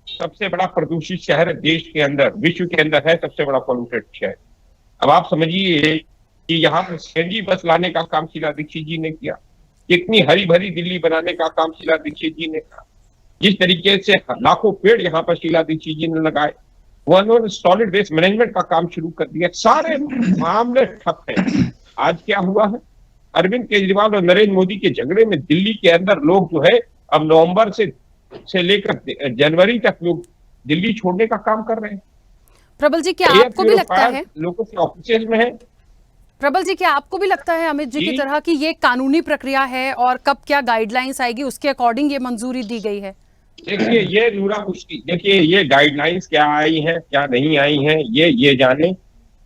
सबसे बड़ा प्रदूषित शहर है देश के अंदर, विश्व के अंदर है सबसे बड़ा पॉल्यूटेड शहर। अब आप समझिए कि यहाँ पर सीएनजी बस लाने का काम शीला दीक्षित जी ने किया, कितनी हरी भरी दिल्ली बनाने का काम शीला दीक्षित जी ने किया, जिस तरीके से लाखों पेड़ यहाँ पर शीला दीक्षित जी ने लगाए, उन्होंने सॉलिड वेस्ट मैनेजमेंट का काम शुरू कर दिया, सारे मामले ठप हैं। आज क्या हुआ है, अरविंद केजरीवाल और नरेंद्र मोदी के झगड़े में दिल्ली के अंदर लोग जो है अब नवंबर से लेकर जनवरी तक लोग दिल्ली छोड़ने का काम कर रहे हैं।
प्रबल जी, क्या आपको भी लगता है
लोगों के ऑफिस में है?
प्रबल जी, क्या आपको भी लगता है अमित जी की तरह कि ये कानूनी प्रक्रिया है और कब क्या गाइडलाइंस आएगी उसके अकॉर्डिंग ये मंजूरी दी गई है?
देखिए ये नूरा मुश्किल, देखिए ये गाइडलाइंस क्या आई है क्या नहीं आई है ये जाने,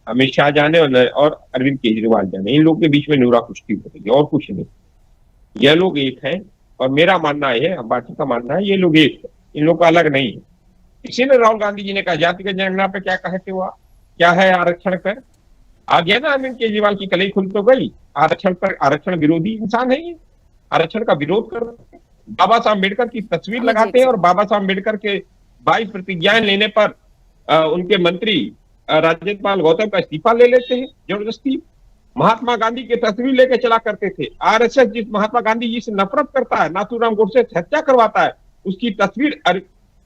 अमित शाह जाने और अरविंद केजरीवाल जाने, इन लोगों के बीच में नूरा कुश्ती हो रही है और कुछ नहीं। ये लोग एक हैं और मेरा मानना है, बाकी का मानना है, ये लोग एक है, इन लोग का अलग नहीं है। इसीलिए राहुल गांधी जी ने कहा जातिगत जनगणना पे क्या कहते हुआ क्या है, आरक्षण पर आ गया ना, अरविंद केजरीवाल की कलई खुल तो गई। आरक्षण पर, आरक्षण विरोधी इंसान है ये, आरक्षण का विरोध कर, बाबा साहब अम्बेडकर की तस्वीर लगाते हैं और बाबा साहब अम्बेडकर के 22 प्रतिज्ञाएं लेने पर उनके मंत्री राज्यपाल गौतम का इस्तीफा ले लेते हैं जबरदस्ती। महात्मा गांधी की तस्वीर लेके चला करते थे। आरएसएस जिस महात्मा गांधी जी से नफरत करता है, नाथूराम गोडसे से हत्या करवाता है, उसकी तस्वीर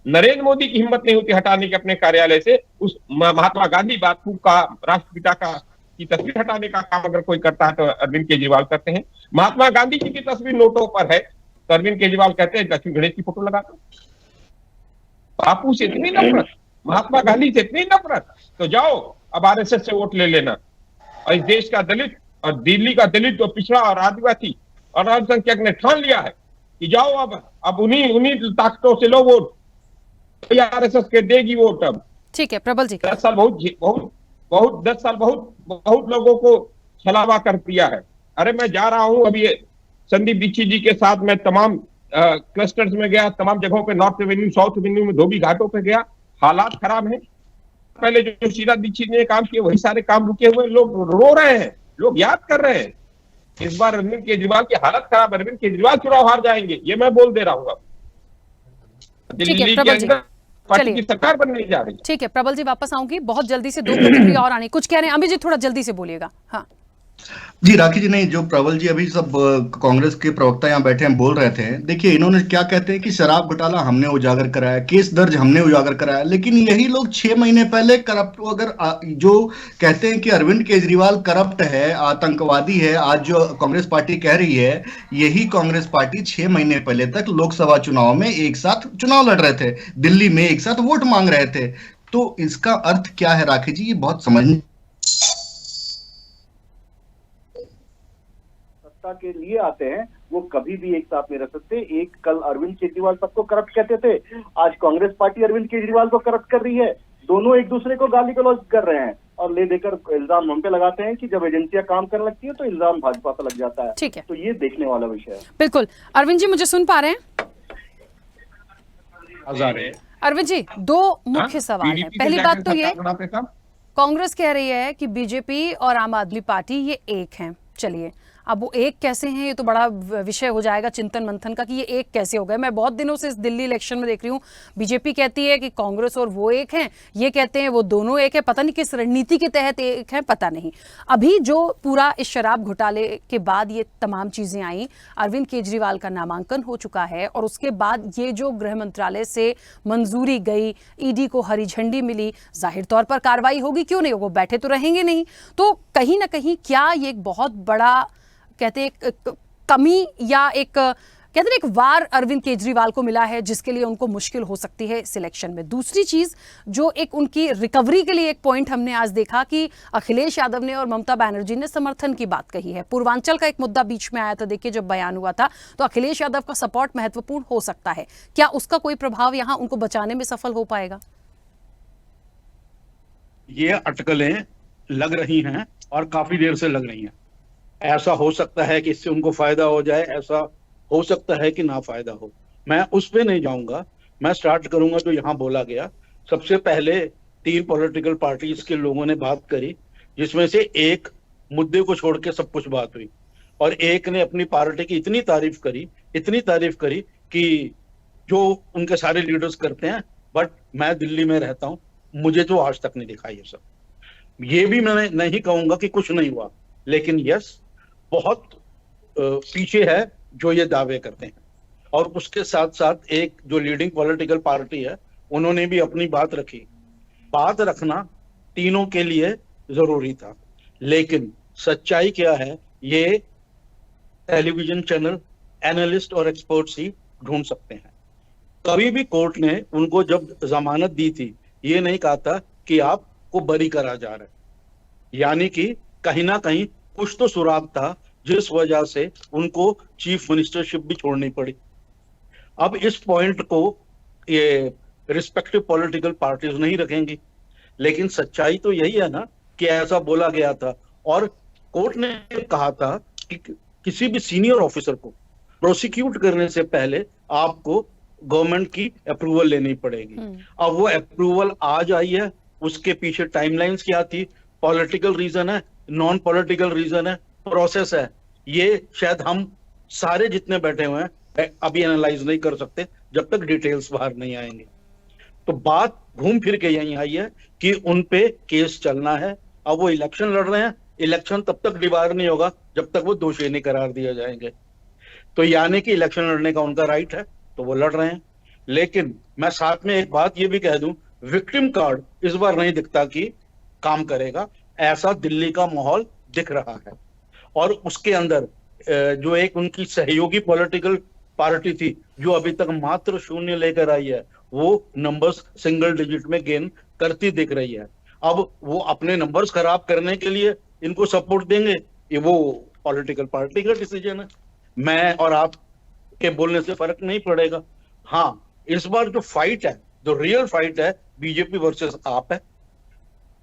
नरेंद्र मोदी की हिम्मत नहीं होती हटाने के अपने कार्यालय से उस महात्मा गांधी बापू का, राष्ट्रपिता का की तस्वीर हटाने का काम अगर कोई करता है तो अरविंद केजरीवाल करते हैं। महात्मा गांधी जी की तस्वीर नोटों पर है तो अरविंद केजरीवाल कहते हैं लक्ष्मी गणेश की फोटो लगा दो। बापू से इतनी नफरत, महात्मा गांधी से इतनी नफरत, तो जाओ अब आरएसएस से वोट ले लेना। और इस देश का दलित और दिल्ली का दलित और पिछड़ा और आदिवासी और अल्पसंख्यक ने ठान लिया है कि जाओ अब उन्हीं ताकतों से लो वोट, तो आरएसएस के देगी वोट। अब
ठीक है प्रबल जी,
10 साल बहुत लोगों को छलावा कर दिया है। अरे मैं जा रहा हूं अभी संदीप दीक्षित जी के साथ, मैं तमाम क्लस्टर्स में गया, तमाम जगहों पे, नॉर्थ एवेन्यू, साउथ एवेन्यू में, धोबी घाटों पे गया, हालात खराब है। पहले जो शीला दीक्षित ने काम किए वही सारे काम रुके हुए, लोग रो रहे हैं, लोग याद कर रहे हैं। इस बार अरविंद केजरीवाल की हालत खराब, अरविंद केजरीवाल चुनाव हार जाएंगे, ये मैं बोल दे रहा हूँ। दिल्ली के अंदर पार्टी की सरकार बनने जा रही है।
ठीक है प्रबल जी, वापस आऊंगी, बहुत जल्दी से 2 प्रतिक्रिया और आनी, कुछ कह रहे हैं अमित जी, थोड़ा जल्दी से बोलिएगा। हाँ
जी राखी जी, नहीं जो प्रबल जी अभी सब कांग्रेस के प्रवक्ता यहाँ बैठे हैं बोल रहे थे, देखिए इन्होंने क्या कहते हैं कि शराब घोटाला हमने उजागर कराया, केस दर्ज हमने उजागर कराया, लेकिन यही लोग 6 महीने पहले करप्ट, अगर जो कहते हैं कि अरविंद केजरीवाल करप्ट है, आतंकवादी है, आज जो कांग्रेस पार्टी कह रही है, यही कांग्रेस पार्टी 6 महीने पहले तक लोकसभा चुनाव में एक साथ चुनाव लड़ रहे थे, दिल्ली में एक साथ वोट मांग रहे थे। तो इसका अर्थ क्या है राखी जी, ये बहुत समझ
के लिए आते हैं, वो कभी भी एक साथ नहीं रह सकते। एक कल अरविंद केजरीवाल सबको करप्ट कहते थे, आज कांग्रेस पार्टी अरविंद केजरीवाल को करप्ट कर रही है। दोनों एक दूसरे को गाली गलौज कर रहे हैं और ले देकर इल्जाम हम पे लगाते हैं कि जब एजेंसियां काम करने लगती है तो इल्जाम भाजपा पर लग जाता है।
ठीक है,
तो ये देखने वाला विषय है।
बिल्कुल। अरविंद जी मुझे सुन पा रहे हैं? अरविंद जी, 2 मुख्य सवाल है। पहली बात तो ये, कांग्रेस कह रही है कि बीजेपी और आम आदमी पार्टी ये एक हैं। चलिए, अब वो एक कैसे हैं, ये तो बड़ा विषय हो जाएगा चिंतन मंथन का कि ये एक कैसे हो गए। मैं बहुत दिनों से इस दिल्ली इलेक्शन में देख रही हूँ, बीजेपी कहती है कि कांग्रेस और वो एक हैं, ये कहते हैं वो दोनों एक है, पता नहीं किस रणनीति के तहत एक है, पता नहीं। अभी जो पूरा इस शराब घोटाले के बाद ये तमाम चीजें आई, अरविंद केजरीवाल का नामांकन हो चुका है और उसके बाद ये जो गृह मंत्रालय से मंजूरी गई, ईडी को हरी झंडी मिली, जाहिर तौर पर कार्रवाई होगी, क्यों नहीं होगी, बैठे तो रहेंगे नहीं। तो कहीं ना कहीं क्या ये एक बहुत बड़ा कहते हैं कमी या एक कहते हैं एक वार अरविंद केजरीवाल को मिला है जिसके लिए उनको मुश्किल हो सकती है इस इलेक्शन में। दूसरी चीज जो एक उनकी रिकवरी के लिए एक पॉइंट हमने आज देखा कि अखिलेश यादव ने और ममता बनर्जी ने समर्थन की बात कही है। पूर्वांचल का एक मुद्दा बीच में आया था, देखिए जब बयान हुआ था तो अखिलेश यादव का सपोर्ट महत्वपूर्ण हो सकता है, क्या उसका कोई प्रभाव यहां उनको बचाने में सफल हो पाएगा?
ये अटकलें लग रही हैं और काफी देर से लग रही हैं। ऐसा हो सकता है कि इससे उनको फायदा हो जाए, ऐसा हो सकता है कि ना फायदा हो। मैं उस पे नहीं जाऊंगा, मैं स्टार्ट करूंगा जो यहाँ बोला गया। सबसे पहले 3 पॉलिटिकल पार्टीज के लोगों ने बात करी, जिसमें से एक मुद्दे को छोड़ के सब कुछ बात हुई और एक ने अपनी पार्टी की इतनी तारीफ करी कि जो उनके सारे लीडर्स करते हैं, बट मैं दिल्ली में रहता हूं, मुझे तो आज तक नहीं दिखा ये सब। ये भी मैं नहीं कहूंगा कि कुछ नहीं हुआ, लेकिन यस बहुत पीछे है जो ये दावे करते हैं। और उसके साथ साथ एक जो लीडिंग पॉलिटिकल पार्टी है, उन्होंने भी अपनी बात रखी। बात रखना तीनों के लिए जरूरी था, लेकिन सच्चाई क्या है ये टेलीविजन चैनल, एनालिस्ट और एक्सपर्ट्स ही ढूंढ सकते हैं। कभी भी कोर्ट ने उनको जब जमानत दी थी, ये नहीं कहा था कि आपको बरी करा जा रहा है, यानी कि कहीं ना कहीं कुछ तो सुराग था जिस वजह से उनको चीफ मिनिस्टरशिप भी छोड़नी पड़ी। अब इस पॉइंट को ये रिस्पेक्टिव पॉलिटिकल पार्टीज नहीं रखेंगी, लेकिन सच्चाई तो यही है ना कि ऐसा बोला गया था और कोर्ट ने कहा था कि किसी भी सीनियर ऑफिसर को प्रोसिक्यूट करने से पहले आपको गवर्नमेंट की अप्रूवल लेनी पड़ेगी। अब वो अप्रूवल आज आई है, उसके पीछे टाइमलाइंस क्या थी, पॉलिटिकल रीजन है, नॉन पॉलिटिकल रीजन है, प्रोसेस है, ये शायद हम सारे जितने बैठे हुए हैं अभी एनालाइज नहीं कर सकते जब तक डिटेल्स बाहर नहीं आएंगे। तो बात घूम फिर के यहीं आई है कि उन पे केस चलना है। अब वो इलेक्शन लड़ रहे हैं, इलेक्शन तब तक डिवार नहीं होगा जब तक वो दोषी नहीं करार दिए जाएंगे। तो यानी कि इलेक्शन लड़ने का उनका राइट है, तो वो लड़ रहे हैं। लेकिन मैं साथ में एक बात ये भी कह दूं, विक्टिम कार्ड इस बार नहीं दिखता कि काम करेगा, ऐसा दिल्ली का माहौल दिख रहा है। और उसके अंदर जो एक उनकी सहयोगी पॉलिटिकल पार्टी थी जो अभी तक मात्र 0 लेकर आई है, वो नंबर्स सिंगल डिजिट में गेन करती दिख रही है। अब वो अपने नंबर्स खराब करने के लिए इनको सपोर्ट देंगे, ये वो पॉलिटिकल पार्टी का डिसीजन है, मैं और आप के बोलने से फर्क नहीं पड़ेगा। हाँ, इस बार जो फाइट है, जो रियल फाइट है, बीजेपी वर्सेस आप है।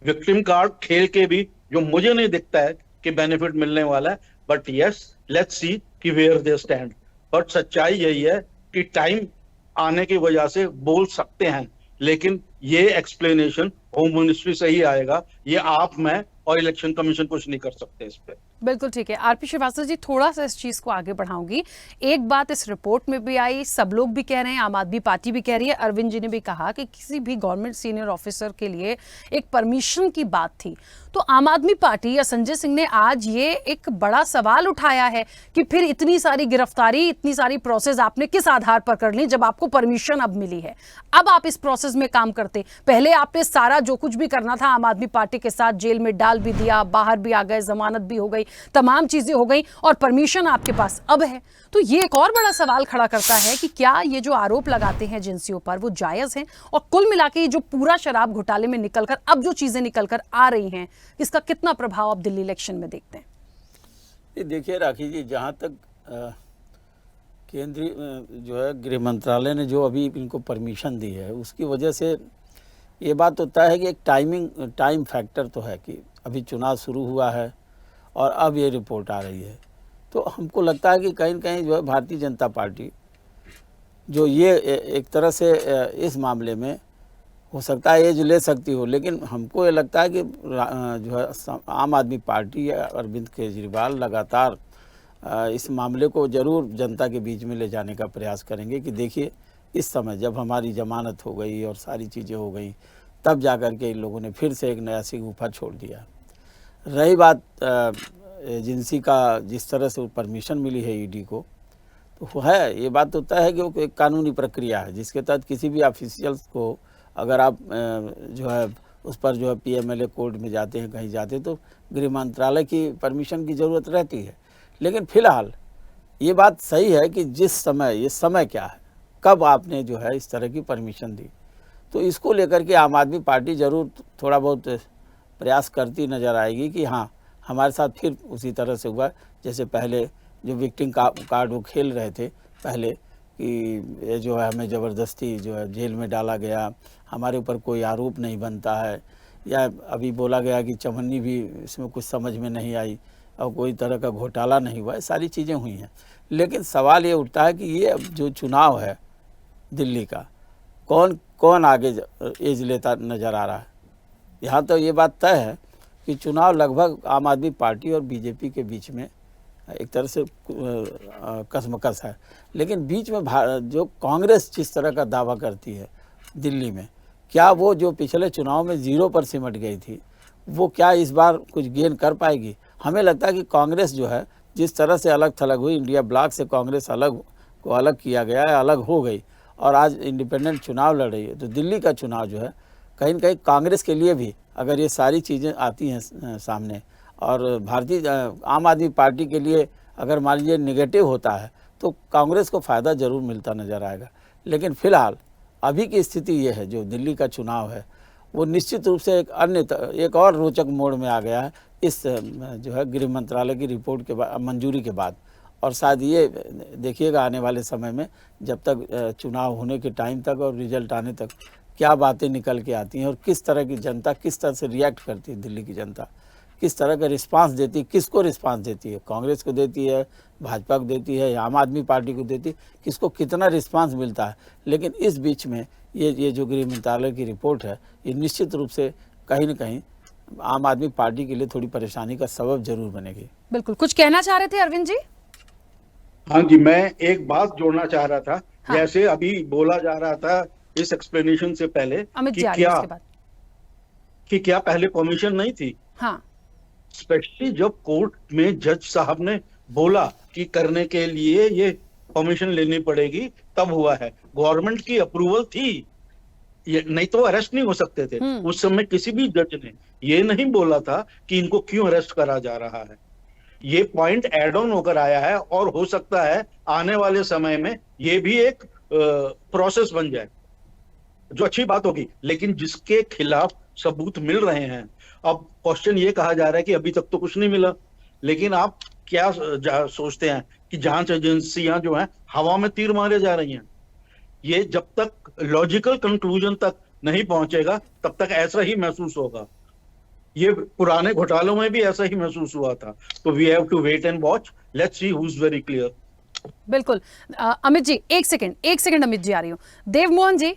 विक्टिम कार्ड खेल के भी जो मुझे नहीं दिखता है कि बेनिफिट मिलने वाला है, बट यस लेट्स सी कि वेयर दे स्टैंड। बट सच्चाई यही है कि टाइम आने की वजह से बोल सकते हैं, लेकिन ये एक्सप्लेनेशन होम मिनिस्ट्री से ही आएगा, ये आप, मैं और इलेक्शन कमीशन कुछ नहीं कर सकते इस पे।
बिल्कुल ठीक है। आरपी श्रीवास्तव जी, थोड़ा सा इस चीज को आगे बढ़ाऊंगी। एक बात इस रिपोर्ट में भी आई, सब लोग भी कह रहे हैं, आम आदमी पार्टी भी कह रही है, अरविंद जी ने भी कहा कि किसी भी गवर्नमेंट सीनियर ऑफिसर के लिए एक परमिशन की बात थी। तो आम आदमी पार्टी या संजय सिंह ने आज ये एक बड़ा सवाल उठाया है कि फिर इतनी सारी गिरफ्तारी, इतनी सारी प्रोसेस आपने किस आधार पर कर ली जब आपको परमिशन अब मिली है? अब आप इस प्रोसेस में काम करते, पहले आपने सारा जो कुछ भी करना था आम आदमी पार्टी के साथ जेल में डाल भी दिया, बाहर भी आ गए, जमानत भी हो गई, तमाम चीजें हो गई और परमिशन आपके पास अब है। तो ये एक और बड़ा सवाल खड़ा करता है कि क्या ये जो आरोप लगाते हैं एजेंसियों पर वो जायज हैं, और कुल मिलाकर ये जो पूरा शराब घोटाले में निकलकर अब जो चीजें निकलकर आ रही हैं, इसका कितना प्रभाव आप दिल्ली इलेक्शन में देखते हैं?
ये देखिए राखी जी, जहाँ तक केंद्रीय जो है गृह मंत्रालय ने जो अभी इनको परमिशन दी है, उसकी वजह से ये बात होता है कि एक टाइम फैक्टर तो है कि अभी चुनाव शुरू हुआ है और अब ये रिपोर्ट आ रही है। तो हमको लगता है कि कहीं न कहीं जो है भारतीय जनता पार्टी जो ये एक तरह से इस मामले में हो सकता है एज ले सकती हो, लेकिन हमको ये लगता है कि जो है आम आदमी पार्टी या अरविंद केजरीवाल लगातार इस मामले को जरूर जनता के बीच में ले जाने का प्रयास करेंगे कि देखिए इस समय जब हमारी जमानत हो गई और सारी चीज़ें हो गई, तब जा कर के इन लोगों ने फिर से एक नया सिगुफा छोड़ दिया। रही बात एजेंसी का जिस तरह से परमिशन मिली है ईडी को, तो है ये बात तो तय है कि वो एक कानूनी प्रक्रिया है जिसके तहत किसी भी ऑफिशियल्स को अगर आप जो है उस पर जो है पीएमएलए कोर्ट में जाते हैं, कहीं जाते तो गृह मंत्रालय की परमिशन की ज़रूरत रहती है। लेकिन फिलहाल ये बात सही है कि जिस समय, ये समय क्या है, कब आपने जो है इस तरह की परमिशन दी, तो इसको लेकर के आम आदमी पार्टी ज़रूर थोड़ा बहुत प्रयास करती नज़र आएगी कि हाँ हमारे साथ फिर उसी तरह से हुआ जैसे पहले जो विक्टिम कार्ड वो खेल रहे थे पहले कि ये जो है हमें ज़बरदस्ती जो है जेल में डाला गया, हमारे ऊपर कोई आरोप नहीं बनता है, या अभी बोला गया कि चमन्नी भी इसमें कुछ समझ में नहीं आई और कोई तरह का घोटाला नहीं हुआ, सारी चीज़ें हुई हैं। लेकिन सवाल ये उठता है कि ये जो चुनाव है दिल्ली का, कौन कौन आगे एज लेता नज़र आ रहा है। यहाँ तो ये बात तय है कि चुनाव लगभग आम आदमी पार्टी और बीजेपी के बीच में एक तरह से कसमकस है। लेकिन बीच में जो कांग्रेस जिस तरह का दावा करती है दिल्ली में, क्या वो जो पिछले चुनाव में 0 पर सिमट गई थी, वो क्या इस बार कुछ गेन कर पाएगी। हमें लगता है कि कांग्रेस जो है जिस तरह से अलग थलग हुई, इंडिया ब्लॉक से कांग्रेस अलग किया गया है, अलग हो गई और आज इंडिपेंडेंट चुनाव लड़ रही है, तो दिल्ली का चुनाव जो है कहीं न कहीं कांग्रेस के लिए भी अगर ये सारी चीज़ें आती हैं सामने और भारतीय आम आदमी पार्टी के लिए अगर मान लीजिए निगेटिव होता है तो कांग्रेस को फ़ायदा ज़रूर मिलता नज़र आएगा। लेकिन फ़िलहाल अभी की स्थिति ये है, जो दिल्ली का चुनाव है वो निश्चित रूप से एक और रोचक मोड़ में आ गया है इस जो है गृह मंत्रालय की रिपोर्ट के बाद, मंजूरी के बाद। और शायद ये देखिएगा आने वाले समय में जब तक चुनाव होने के टाइम तक और रिजल्ट आने तक क्या बातें निकल के आती हैं और किस तरह की जनता किस तरह से रिएक्ट करती है, दिल्ली की जनता किस तरह का रिस्पांस देती है, किसको रिस्पांस देती है, कांग्रेस को देती है, भाजपा को देती है या आम आदमी पार्टी को देती है, किसको कितना रिस्पांस मिलता है। लेकिन इस बीच में ये जो गृह मंत्रालय की रिपोर्ट है ये निश्चित रूप से कहीं न कहीं आम आदमी पार्टी के लिए थोड़ी परेशानी का सबब जरूर बनेगी।
बिल्कुल, कुछ कहना चाह रहे थे अरविंद जी?
हाँ जी, मैं एक बात जोड़ना चाह रहा था। हाँ। जैसे अभी बोला जा रहा था इस एक्सप्लेनेशन से पहले कि क्या पहले परमिशन नहीं थी।
हाँ।
स्पेशली जब कोर्ट में जज साहब ने बोला कि करने के लिए ये परमिशन लेनी पड़ेगी, तब हुआ है। गवर्नमेंट की अप्रूवल थी, ये नहीं तो अरेस्ट नहीं हो सकते थे। उस समय किसी भी जज ने ये नहीं बोला था कि इनको क्यों अरेस्ट करा जा रहा है। ये पॉइंट एड ऑन होकर आया है और हो सकता है आने वाले समय में ये भी एक प्रोसेस बन जाए, जो अच्छी बात होगी। लेकिन जिसके खिलाफ सबूत मिल रहे हैं, अब क्वेश्चन ये कहा जा रहा है कि अभी तक तो कुछ नहीं मिला, लेकिन आप क्या सोचते हैं कि जांच एजेंसियां जो हैं हवा में तीर मारे जा रही हैं? ये जब तक लॉजिकल कंक्लूजन तक नहीं पहुंचेगा तब तक ऐसा ही महसूस होगा। ये पुराने घोटालों में भी ऐसा ही महसूस हुआ था। तो we have to wait and watch, let's see who is very clear.
बिल्कुल। अमित जी एक सेकंड अमित जी आ रही हूँ। देवमोहन जी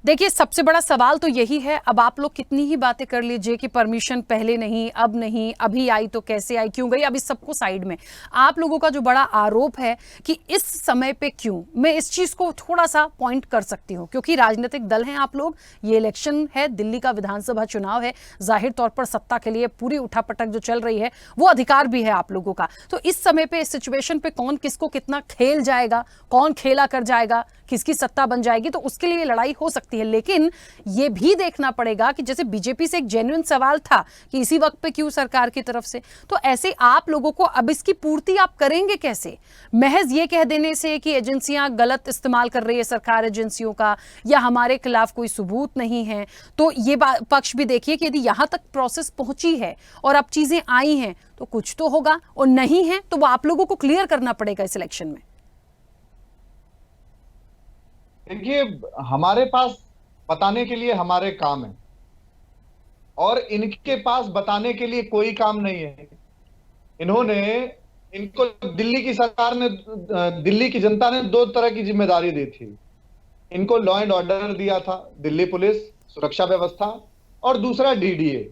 देखिए, सबसे बड़ा सवाल तो यही है, अब आप लोग कितनी ही बातें कर लीजिए कि परमिशन पहले नहीं, अब नहीं, अभी आई तो कैसे आई, क्यों गई, अब इस सबको साइड में आप लोगों का जो बड़ा आरोप है कि इस समय पे क्यों, मैं इस चीज को थोड़ा सा पॉइंट कर सकती हूँ क्योंकि राजनीतिक दल हैं आप लोग, ये इलेक्शन है, दिल्ली का विधानसभा चुनाव है, जाहिर तौर पर सत्ता के लिए पूरी उठापटक जो चल रही है वो अधिकार भी है आप लोगों का। तो इस समय पे, इस सिचुएशन पे कौन किसको कितना खेल जाएगा, कौन खेला कर जाएगा, किसकी सत्ता बन जाएगी, तो उसके लिए लड़ाई हो सकती है। लेकिन ये भी देखना पड़ेगा कि जैसे बीजेपी से एक जेन्युइन सवाल था कि इसी वक्त पे क्यों सरकार की तरफ से, तो ऐसे आप लोगों को अब इसकी पूर्ति आप करेंगे कैसे? महज ये कह देने से कि एजेंसियां गलत इस्तेमाल कर रही है सरकार एजेंसियों का, या हमारे खिलाफ कोई सबूत नहीं है, तो ये पक्ष भी देखिए कि यदि यहां तक प्रोसेस पहुंची है और अब चीजें आई हैं तो कुछ तो होगा, और नहीं है तो वो आप लोगों को क्लियर करना पड़ेगा इस इलेक्शन में।
देखिए, हमारे पास बताने के लिए हमारे काम है और इनके पास बताने के लिए कोई काम नहीं है। इनको दिल्ली की सरकार ने, दिल्ली की जनता ने 2 तरह की जिम्मेदारी दी थी। इनको लॉ एंड ऑर्डर दिया था, दिल्ली पुलिस, सुरक्षा व्यवस्था, और दूसरा डीडीए।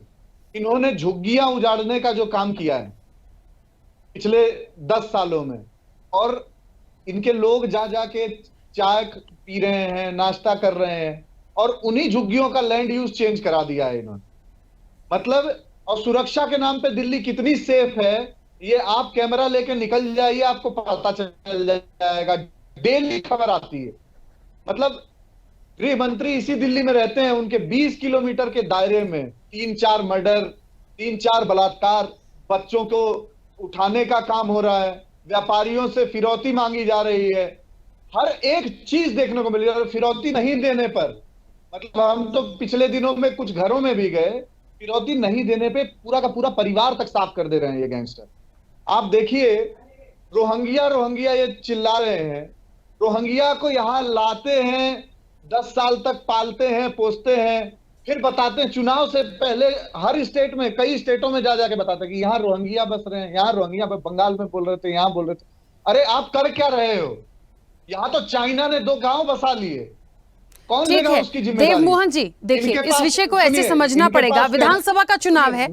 इन्होंने झुग्गियां उजाड़ने का जो काम किया है, पिछले 10 सालों में, और इनके लोग जा जाके चाय पी रहे हैं, नाश्ता कर रहे हैं, और उन्हीं झुग्गियों का लैंड यूज चेंज करा दिया है इन्होंने। मतलब, और सुरक्षा के नाम पे दिल्ली कितनी सेफ है, ये आप कैमरा लेके निकल जाइए, आपको पता चल जाएगा। डेली खबर आती है। मतलब गृह मंत्री इसी दिल्ली में रहते हैं, उनके 20 किलोमीटर के दायरे में 3-4 मर्डर, 3-4 बलात्कार, बच्चों को उठाने का काम हो रहा है, व्यापारियों से फिरौती मांगी जा रही है, हर एक चीज देखने को मिल रही है। और फिरौती नहीं देने पर, मतलब हम तो पिछले दिनों में कुछ घरों में भी गए, फिरौती नहीं देने पे पूरा का पूरा परिवार तक साफ कर दे रहे हैं ये गैंगस्टर। आप देखिए, रोहिंग्या ये चिल्ला रहे हैं, रोहिंग्या को यहाँ लाते हैं, 10 साल तक पालते हैं, पोसते हैं, फिर बताते हैं चुनाव से पहले हर स्टेट में, कई स्टेटों में जा जाके बताते हैं कि यहाँ रोहिंग्या बस रहे हैं, यहाँ रोहिंग्या, बंगाल में बोल रहे थे, यहाँ बोल रहे थे। अरे आप कर क्या रहे हो? यहाँ तो चाइना ने 2 गांव बसा लिए, कौन लेगा उसकी जिम्मेदारी?
देव मोहन जी, देखिए इस विषय को ऐसे समझना पड़ेगा। विधानसभा का चुनाव है,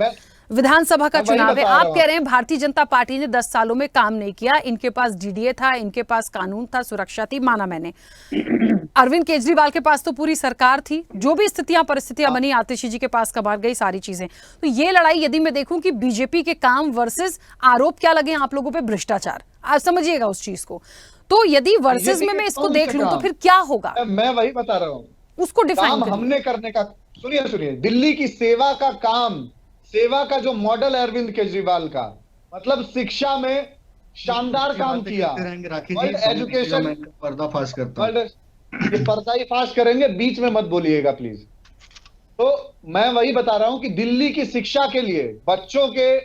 विधानसभा का चुनाव है। आप कह रहे हैं भारतीय जनता पार्टी ने 10 सालों में काम नहीं किया, इनके पास डीडीए था, इनके पास कानून था, सुरक्षा थी, माना मैंने। अरविंद केजरीवाल के पास तो पूरी सरकार थी, जो भी परिस्थितियां बनी, आतिशी जी के पास कबार गई सारी चीजें। तो ये लड़ाई यदि मैं देखूं कि बीजेपी के काम वर्सेस आरोप क्या लगे आप लोगों पे, भ्रष्टाचार, आप समझिएगा उस चीज को। तो यदि वर्सेस में मैं इसको देख लूं तो फिर क्या होगा?
मैं वही बता रहा हूँ,
उसको डिफाइन
हमने करने का। सुनिए, दिल्ली की सेवा का काम, सेवा का जो मॉडल है अरविंद केजरीवाल का, मतलब शिक्षा में शानदार काम किया, एजुकेशन
पर्दाफाश करता हूं।
ये पर्दाफाश करेंगे, बीच में मत बोलिएगा प्लीज। तो मैं वही बता रहा हूं कि दिल्ली की शिक्षा के लिए, बच्चों के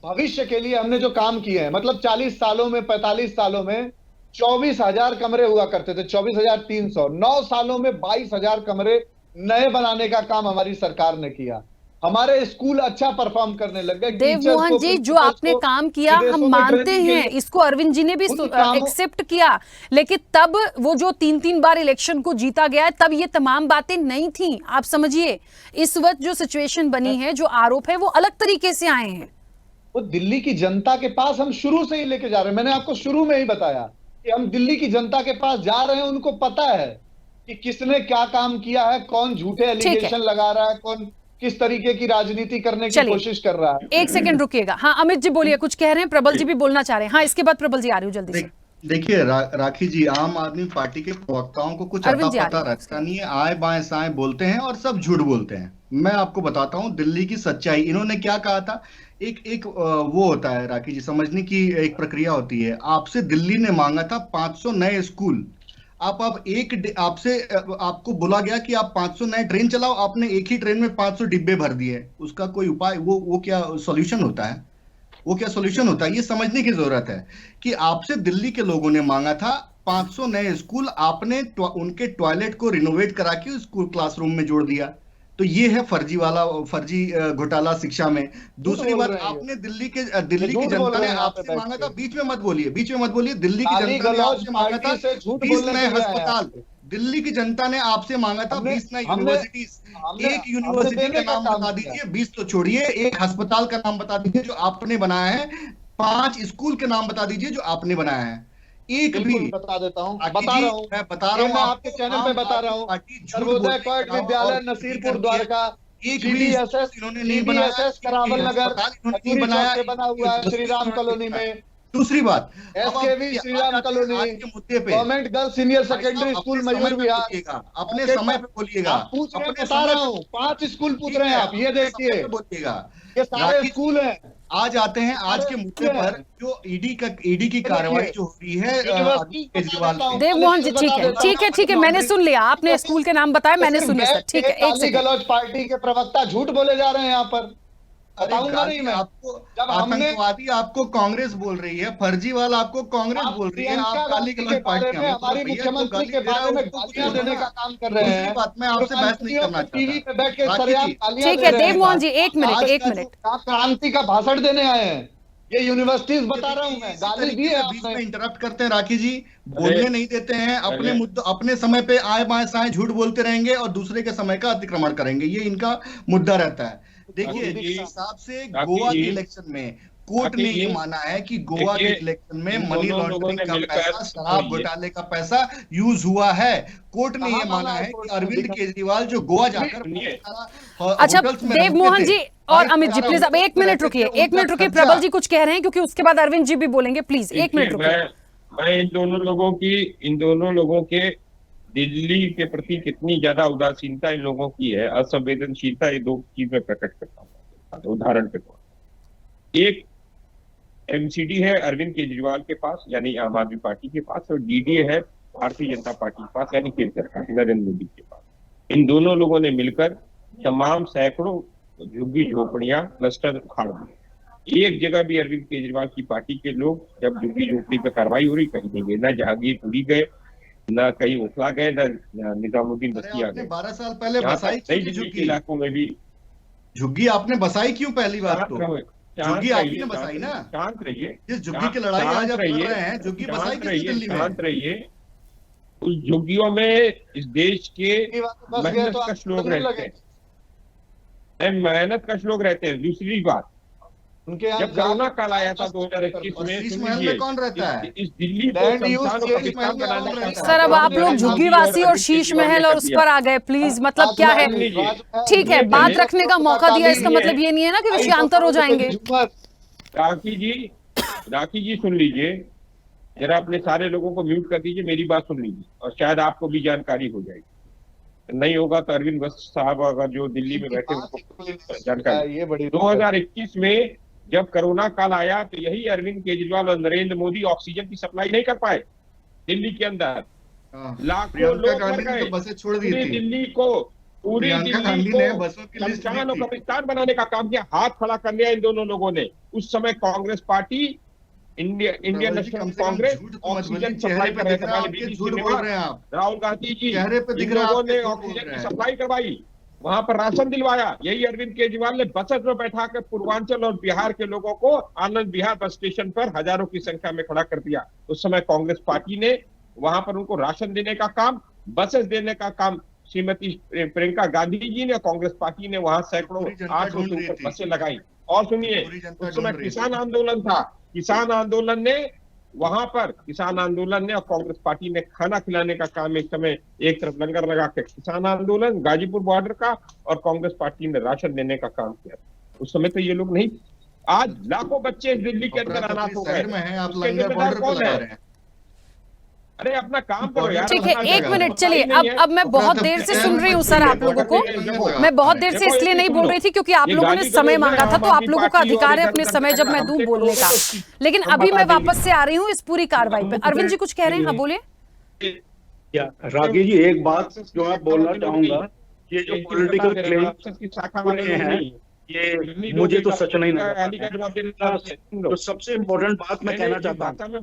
भविष्य के लिए हमने जो काम किए हैं, मतलब 40 सालों में, 45 सालों में 24,000 कमरे हुआ करते थे, 24,300, 9 सालों में 22,000 कमरे नए बनाने का काम हमारी सरकार ने किया। हमारे स्कूल अच्छा परफॉर्म करने लग गए।
देव मोहन जी, जो आपने काम किया हम मानते हैं, इसको अरविंद जी ने भी एक्सेप्ट किया, लेकिन तब वो जो 3-3 बार इलेक्शन को जीता गया है, तब ये तमाम बातें नहीं थी। आप समझिए, इस वक्त जो सिचुएशन बनी है, जो आरोप है, वो अलग तरीके से आए हैं।
वो दिल्ली की जनता के पास हम शुरू से ही लेके जा रहे हैं। मैंने आपको शुरू में ही बताया कि हम दिल्ली की जनता के पास जा रहे हैं, उनको पता है कि किसने क्या काम किया है, कौन झूठे एलिगेशन लगा रहा है, कौन किस तरीके की राजनीति करने की कोशिश कर रहा है।
1 सेकंड रुकिएगा। हाँ अमित जी बोलिए, कुछ कह रहे हैं, प्रबल जी भी बोलना चाह रहे हैं। हाँ, इसके बाद प्रबल जी आ रही हूँ जल्दी से।
देखिए राखी जी, आम आदमी पार्टी के प्रवक्ताओं को कुछ अता पता रहता नहीं है, आए बाएं साएं बोलते हैं और सब झूठ बोलते हैं। मैं आपको बताता हूं दिल्ली की सच्चाई। इन्होंने क्या कहा था, एक वो होता है राखी जी, समझने की एक प्रक्रिया होती है। आपसे दिल्ली ने मांगा था 500 नए स्कूल, आपको बोला गया कि आप 500 नए ट्रेन चलाओ, आपने एक ही ट्रेन में 500 डिब्बे भर दिए। उसका कोई उपाय, वो क्या सॉल्यूशन होता है? वो क्या सॉल्यूशन होता है? ये समझने की जरूरत है कि आपसे दिल्ली के लोगों ने मांगा था 500 नए स्कूल, आपने उनके टॉयलेट को रिनोवेट करा के स्कूल क्लासरूम में जोड़ दिया। तो ये है फर्जी घोटाला शिक्षा में। दूसरी बात, आपने दिल्ली की जनता ने आपसे मांगा था, बीच में मत बोलिए, दिल्ली की जनता ने आपसे मांगा था 20 नए अस्पताल। दिल्ली की जनता ने आपसे मांगा था 20 नए यूनिवर्सिटीज। एक यूनिवर्सिटी का नाम बता दीजिए, 20 तो छोड़िए, एक अस्पताल का नाम बता दीजिए जो आपने बनाया है, 5 स्कूल के नाम बता दीजिए जो आपने बनाया है। एक भी
बता देता हूँ, मैं बता रहा हूँ आपके चैनल पे बता रहा हूँ। सर्वोदय कॉलेज विद्यालय नसीरपुर द्वारका,
CDSS इन्होंने नहीं बनाया,
करावल नगर बना हुआ है श्री राम कॉलोनी में।
दूसरी बात,
SKV श्री राम कॉलोनी
के मुद्दे पे
government girls senior secondary school Mayur Vihar,
अपने समय पे बोलिएगा।
अपने बता रहा हूँ, 5 स्कूल पूछ रहे हैं आप, ये देखिए
बोलिएगा,
ये सारे स्कूल हैं।
आज आते हैं आज के मुद्दे पर, जो ईडी की कार्रवाई जो हो रही है केजरीवाल।
देव मोहन जी, ठीक है, मैंने सुन लिया, आपने स्कूल के नाम बताया, मैंने सुन लिया सर, ठीक है। एक सेकंड,
पार्टी के प्रवक्ता झूठ बोले जा रहे हैं यहाँ पर, बताऊंगा नहीं मैं
आपको। जब आतंकवादी आपको कांग्रेस बोल रही है, फर्जीवाला आपको कांग्रेस बोल रही है, आप गाली गलौज पार्टी में
हमारी मुख्यमंत्री के बारे में गालियां देने का काम कर रहे हैं।
बात मैं आपसे बहस नहीं करना चाहता।
टीवी पे बैठ के सरेआम गालियां
ठीक है देव मोहन जी, एक मिनट
क्रांति का भाषण देने आए हैं, ये यूनिवर्सिटीज बता रहा हूँ मैं, गाली भी है।
बीच में इंटरप्ट करते हैं राखी जी, बोलने नहीं देते हैं। अपने मुद्दों, अपने समय पे आए बाएं साएं झूठ बोलते रहेंगे और दूसरे के समय का अतिक्रमण करेंगे, ये इनका मुद्दा रहता है। देखिए, जिस हिसाब से गोवा के इलेक्शन में कोर्ट ने ये माना है कि गोवा के इलेक्शन में मनी लॉन्ड्रिंग का पैसा, शराब घोटाले का पैसा यूज हुआ है। कोर्ट ने ये माना है कि अरविंद केजरीवाल जो गोवा जाकर
अच्छा देव मोहन जी और अमित जी प्लीज अब एक मिनट रुकिए, प्रबल जी कुछ कह रहे हैं क्योंकि उसके बाद अरविंद जी भी बोलेंगे, प्लीज 1 मिनट रुकिए।
मैं इन दोनों लोगों के दिल्ली के प्रति कितनी ज्यादा उदासीनता इन लोगों की है, असंवेदनशीलता, ये 2 चीज में प्रकट करता हूँ उदाहरण के तौर। एक एमसीडी है अरविंद केजरीवाल के पास यानी आम आदमी पार्टी के पास, और डीडीए है भारतीय जनता पार्टी के पास यानी केंद्र सरकार नरेंद्र मोदी के पास। इन दोनों लोगों ने मिलकर तमाम सैकड़ों झुग्गी झोपड़ियां क्लस्टर उखाड़ दी। एक जगह भी अरविंद केजरीवाल की पार्टी के लोग जब झुग्गी झोपड़ी पर कार्रवाई हो रही कहीं नहीं गए, न जहांगीरपुरी गए, न कहीं ओखला गए, न निजामुद्दीन बस्तिया गए।
12 साल पहले बसाई
नई दिल्ली के इलाकों में भी
झुग्गी आपने बसाई क्यों? पहली बात तो झुग्गी आपने बसाई ना।
शांत रहिए,
जिस झुग्गी की लड़ाई आज आप कर रहे हैं, झुग्गी बसाई किसने दिल्ली में?
शांत रहिए। उस झुग्गियों में इस देश के मेहनत कश लोग रहते हैं, मेहनत कश लोग रहते हैं। दूसरी बात,
उनके
जब कोरोना काल आया था 2021 में,
कौन रहता है?
इस दिल्ली को शमशान और कब्रिस्तान बनाने का
सर अब आप लोग झुग्गीवासी और शीश महल और उस पर आ गए, प्लीज मतलब क्या है? ठीक है, बात रखने का मौका दिया, इसका मतलब ये नहीं है ना कि विषयांतर हो जाएंगे।
राखी जी सुन लीजिए जरा, अपने सारे लोगों को म्यूट कर दीजिए, मेरी बात सुन लीजिए और शायद आपको भी जानकारी हो जाएगी। नहीं होगा तो अरविंद वस्त साहब अगर जो दिल्ली में बैठे उनको जानकारी। 2021 में जब कोरोना काल आया तो यही अरविंद केजरीवाल और नरेंद्र मोदी ऑक्सीजन की सप्लाई नहीं कर पाए दिल्ली के अंदर। लाखों लोग मर गए, पूरी दिल्ली को, पूरी दिल्ली को शमशान और कब्रिस्तान बनाने का काम किया, हाथ खड़ा कर लिया इन दोनों लोगों ने। उस समय Congress party, Indian national Congress oxygen supply कर रहे थे, राहुल गांधी जी, इन लोगों ने ऑक्सीजन की सप्लाई करवाई, वहां पर राशन दिलवाया। यही अरविंद केजरीवाल ने बसेस में बैठा कर पूर्वांचल और बिहार के लोगों को आनंद विहार बस स्टेशन पर हजारों की संख्या में खड़ा कर दिया। उस समय कांग्रेस पार्टी ने वहां पर उनको राशन देने का काम, बसेस देने का काम श्रीमती प्रियंका गांधी जी ने, कांग्रेस पार्टी ने वहां सैकड़ों 800 से ऊपर बसें लगाई। और सुनिए, उस समय किसान आंदोलन था, किसान आंदोलन ने वहां पर, किसान आंदोलन ने और कांग्रेस पार्टी ने खाना खिलाने का काम एक समय एक तरफ लंगर लगा के किसान आंदोलन गाजीपुर बॉर्डर का, और कांग्रेस पार्टी ने राशन देने का काम किया। उस समय तो ये लोग नहीं। आज लाखों बच्चे दिल्ली के अंदर अनाथ हो गए, उसके जिम्मेदार कौन है? अरे अपना काम करो यार।
ठीक है, 1 मिनट चलिए। अब मैं बहुत देर से सुन रही हूँ सर आप लोगों को, मैं बहुत देर से इसलिए नहीं बोल रही थी क्योंकि आप लोगों ने समय मांगा था, तो आप लोगों का अधिकार है अपने समय जब मैं दूं बोलने का। लेकिन अभी मैं वापस से आ रही हूँ इस पूरी कार्रवाई पे। अरविंद जी कुछ कह रहे हैं? हाँ बोलिए।
रागी जी एक बात जो मैं बोलना चाहूंगा, ये जो पॉलिटिकल क्लेम हैं ये मुझे तो सच नहीं लगा। तो सबसे इम्पोर्टेंट बात मैं कहना चाहता हूँ,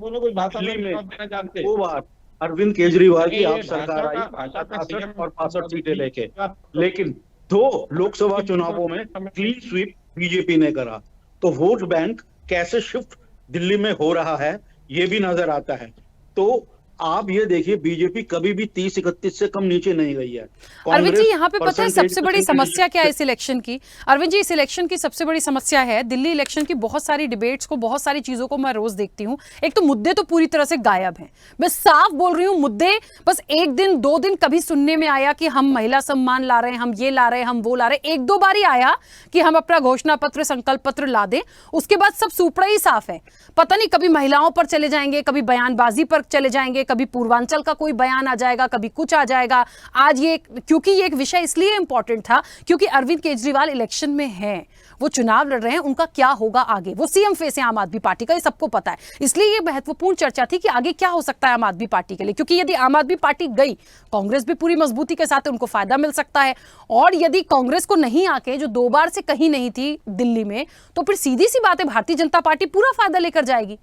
वो बात अरविंद केजरीवाल की आप सरकार आई 65 और 65 सीटें लेके, लेकिन 2 लोकसभा चुनावों में क्लीन स्वीप बीजेपी ने करा, तो वोट बैंक कैसे शिफ्ट दिल्ली में हो रहा है ये भी नजर आता है। तो आप ये देखिए बीजेपी कभी भी 30-31 से कम नीचे नहीं गई है।
अरविंद जी यहाँ पे पता है सबसे बड़ी समस्या क्या है इस इलेक्शन की? अरविंद जी इस इलेक्शन की सबसे बड़ी समस्या है, दिल्ली इलेक्शन की बहुत सारी डिबेट्स को, बहुत सारी चीजों को मैं रोज देखती हूँ, एक तो मुद्दे तो पूरी तरह से गायब हैं। मैं साफ बोल रही हूँ, मुद्दे बस 1 दिन 2 दिन कभी सुनने में आया कि हम महिला सम्मान ला रहे हैं, हम ये ला रहे हैं, हम वो ला रहे हैं, 1-2 बार ही आया कि हम अपना घोषणा पत्र, संकल्प पत्र ला दें, उसके बाद सब सुपड़ा ही साफ है। पता नहीं कभी महिलाओं पर चले जाएंगे, कभी बयानबाजी पर चले जाएंगे, कभी पूर्वांचल का कोई बयान आ जाएगा, कभी कुछ आ जाएगा। आज ये, क्योंकि ये एक विषय इसलिए इंपॉर्टेंट था क्योंकि अरविंद केजरीवाल इलेक्शन में हैं, वो चुनाव लड़ रहे हैं, उनका क्या होगा आगे, वो सीएम फेस है आम आदमी पार्टी का, ये सबको पता है। इसलिए ये महत्वपूर्ण चर्चा थी कि आगे क्या हो सकता है आम आदमी पार्टी के लिए, क्योंकि यदि आम आदमी पार्टी गई, कांग्रेस भी पूरी मजबूती के साथ उनको फायदा मिल सकता है, और यदि कांग्रेस को नहीं आके, जो 2 बार से कहीं नहीं थी दिल्ली में, तो फिर सीधी सी बात है भारतीय जनता पार्टी पूरा फायदा लेकर जाएगी।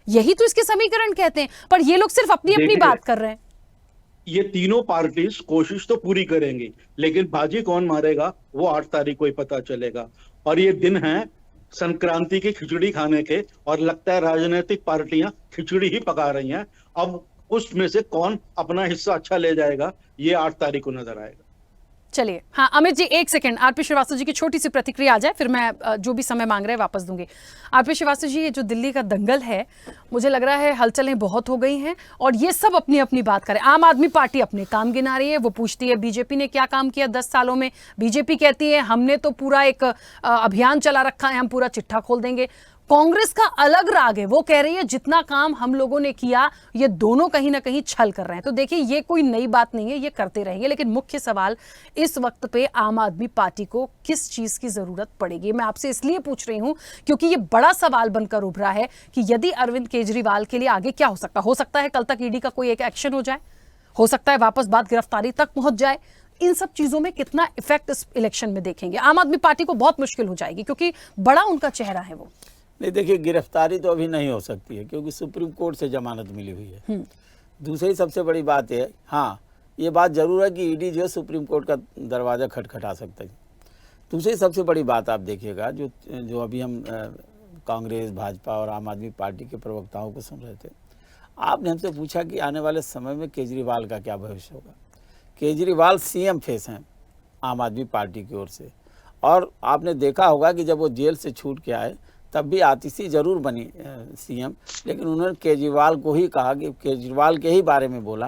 यही तो इसके समीकरण कहते हैं, पर ये लोग सिर्फ अपनी अपनी बात कर रहे हैं।
ये तीनों पार्टीज कोशिश तो पूरी करेंगी, लेकिन बाजी कौन मारेगा वो 8 तारीख को ही पता चलेगा। और ये दिन है संक्रांति की खिचड़ी खाने के, और लगता है राजनीतिक पार्टियां खिचड़ी ही पका रही हैं। अब उसमें से कौन अपना हिस्सा अच्छा ले जाएगा ये 8 तारीख को नजर आएगा।
चलिए, हाँ अमित जी एक सेकंड, आरपी श्रीवास्तव जी की छोटी सी प्रतिक्रिया आ जाए, फिर मैं जो भी समय मांग रहे हैं वापस दूंगी। आरपी श्रीवास्तव जी, ये जो दिल्ली का दंगल है, मुझे लग रहा है हलचलें बहुत हो गई हैं और ये सब अपनी अपनी बात करें। आम आदमी पार्टी अपने काम गिना रही है, वो पूछती है बीजेपी ने क्या काम किया 10 सालों में। बीजेपी कहती है हमने तो पूरा एक अभियान चला रखा है, हम पूरा चिट्ठा खोल देंगे। कांग्रेस का अलग राग है, वो कह रही है जितना काम हम लोगों ने किया, ये दोनों कहीं ना कहीं छल कर रहे हैं। तो देखिए ये कोई नई बात नहीं है, ये करते रहेंगे। लेकिन मुख्य सवाल इस वक्त पे आम आदमी पार्टी को किस चीज की जरूरत पड़ेगी, मैं आपसे इसलिए पूछ रही हूं क्योंकि ये बड़ा सवाल बनकर उभरा है कि यदि अरविंद केजरीवाल के लिए आगे क्या हो सकता है कल तक ईडी का कोई एक एक्शन हो जाए, हो सकता है वापस बात गिरफ्तारी तक पहुंच जाए। इन सब चीजों में कितना इफेक्ट इस इलेक्शन में देखेंगे? आम आदमी पार्टी को बहुत मुश्किल हो जाएगी क्योंकि बड़ा उनका चेहरा है वो।
नहीं देखिए, गिरफ्तारी तो अभी नहीं हो सकती है क्योंकि सुप्रीम कोर्ट से जमानत मिली हुई है। दूसरी सबसे बड़ी बात है, हाँ ये बात जरूर है कि ईडी जो है सुप्रीम कोर्ट का दरवाज़ा खटखटा सकता है। दूसरी सबसे बड़ी बात आप देखिएगा, जो अभी हम कांग्रेस, भाजपा और आम आदमी पार्टी के प्रवक्ताओं को सुन रहे थे, आपने हमसे पूछा कि आने वाले समय में केजरीवाल का क्या भविष्य होगा। केजरीवाल सीएम फेस हैं आम आदमी पार्टी की ओर से, और आपने देखा होगा कि जब वो जेल से छूट के आए तब भी आतिशी जरूर बनी सीएम, लेकिन उन्होंने केजरीवाल को ही कहा कि केजरीवाल के ही बारे में बोला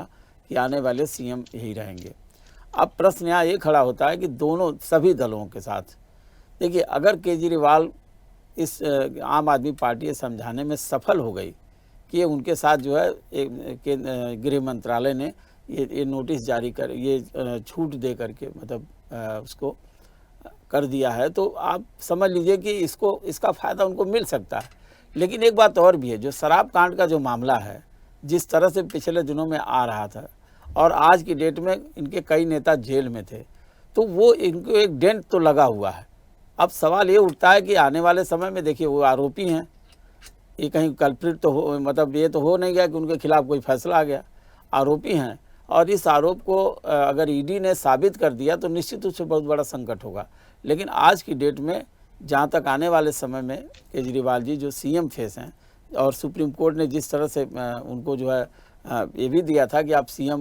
कि आने वाले सीएम यही रहेंगे। अब प्रश्न यहाँ ये खड़ा होता है कि दोनों सभी दलों के साथ देखिए, अगर केजरीवाल इस आम आदमी पार्टी को समझाने में सफल हो गई कि ये उनके साथ जो है गृह मंत्रालय ने ये नोटिस जारी कर, ये छूट दे करके मतलब उसको कर दिया है, तो आप समझ लीजिए कि इसका फ़ायदा उनको मिल सकता है। लेकिन एक बात और भी है, जो शराब कांड का जो मामला है, जिस तरह से पिछले दिनों में आ रहा था और आज की डेट में इनके कई नेता जेल में थे, तो वो इनको एक डेंट तो लगा हुआ है। अब सवाल ये उठता है कि आने वाले समय में देखिए वो आरोपी हैं, ये कहीं कल्प्रिट तो हो, मतलब ये तो हो नहीं गया कि उनके खिलाफ कोई फैसला आ गया, आरोपी हैं। और इस आरोप को अगर ईडी ने साबित कर दिया तो निश्चित रूप से बहुत बड़ा संकट होगा। लेकिन आज की डेट में जहाँ तक आने वाले समय में केजरीवाल जी जो सीएम फेस हैं, और सुप्रीम कोर्ट ने जिस तरह से उनको जो है ये भी दिया था कि आप सीएम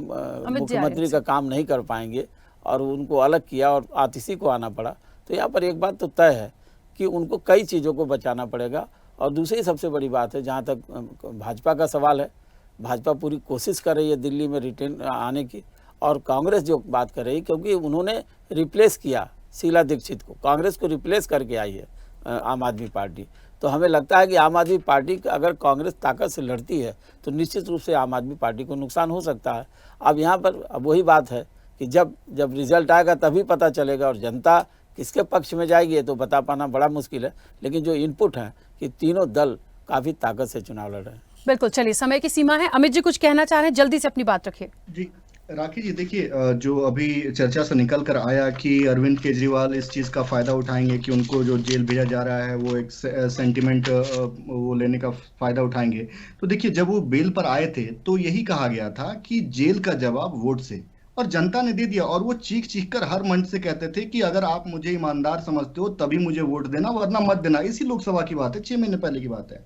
मुख्यमंत्री का काम नहीं कर पाएंगे, और उनको अलग किया और आतिशी को आना पड़ा, तो यहाँ पर एक बात तो तय है कि उनको कई चीज़ों को बचाना पड़ेगा। और दूसरी सबसे बड़ी बात है, जहाँ तक भाजपा का सवाल है, भाजपा पूरी कोशिश कर रही है दिल्ली में रिटर्न आने की, और कांग्रेस जो बात कर रही है, क्योंकि उन्होंने रिप्लेस किया शीला दीक्षित को, कांग्रेस को रिप्लेस करके आई है आम आदमी पार्टी। तो हमें लगता है कि आम आदमी पार्टी अगर कांग्रेस ताकत से लड़ती है तो निश्चित रूप से आम आदमी पार्टी को नुकसान हो सकता है। अब यहाँ पर अब वही बात है कि जब रिजल्ट आएगा तभी पता चलेगा, और जनता किसके पक्ष में जाएगी ये तो बता पाना बड़ा मुश्किल है। लेकिन जो इनपुट है कि तीनों दल काफ़ी ताकत से चुनाव लड़ रहे हैं।
बिल्कुल, चलिए समय की सीमा है। अमित जी कुछ कहना चाह रहे हैं, जल्दी से अपनी बात रखिए।
जी राखी जी, देखिए जो अभी चर्चा से निकल कर आया कि अरविंद केजरीवाल इस चीज का फायदा उठाएंगे कि उनको जो जेल भेजा जा रहा है वो एक सेंटिमेंट वो लेने का फायदा उठाएंगे। तो देखिए, जब वो बेल पर आए थे तो यही कहा गया था कि जेल का जवाब वोट से, और जनता ने दे दिया। और वो चीख चीख कर हर मंच से कहते थे कि अगर आप मुझे ईमानदार समझते हो तभी मुझे वोट देना, वरना मत देना। इसी लोकसभा की बात है, 6 महीने पहले की बात है।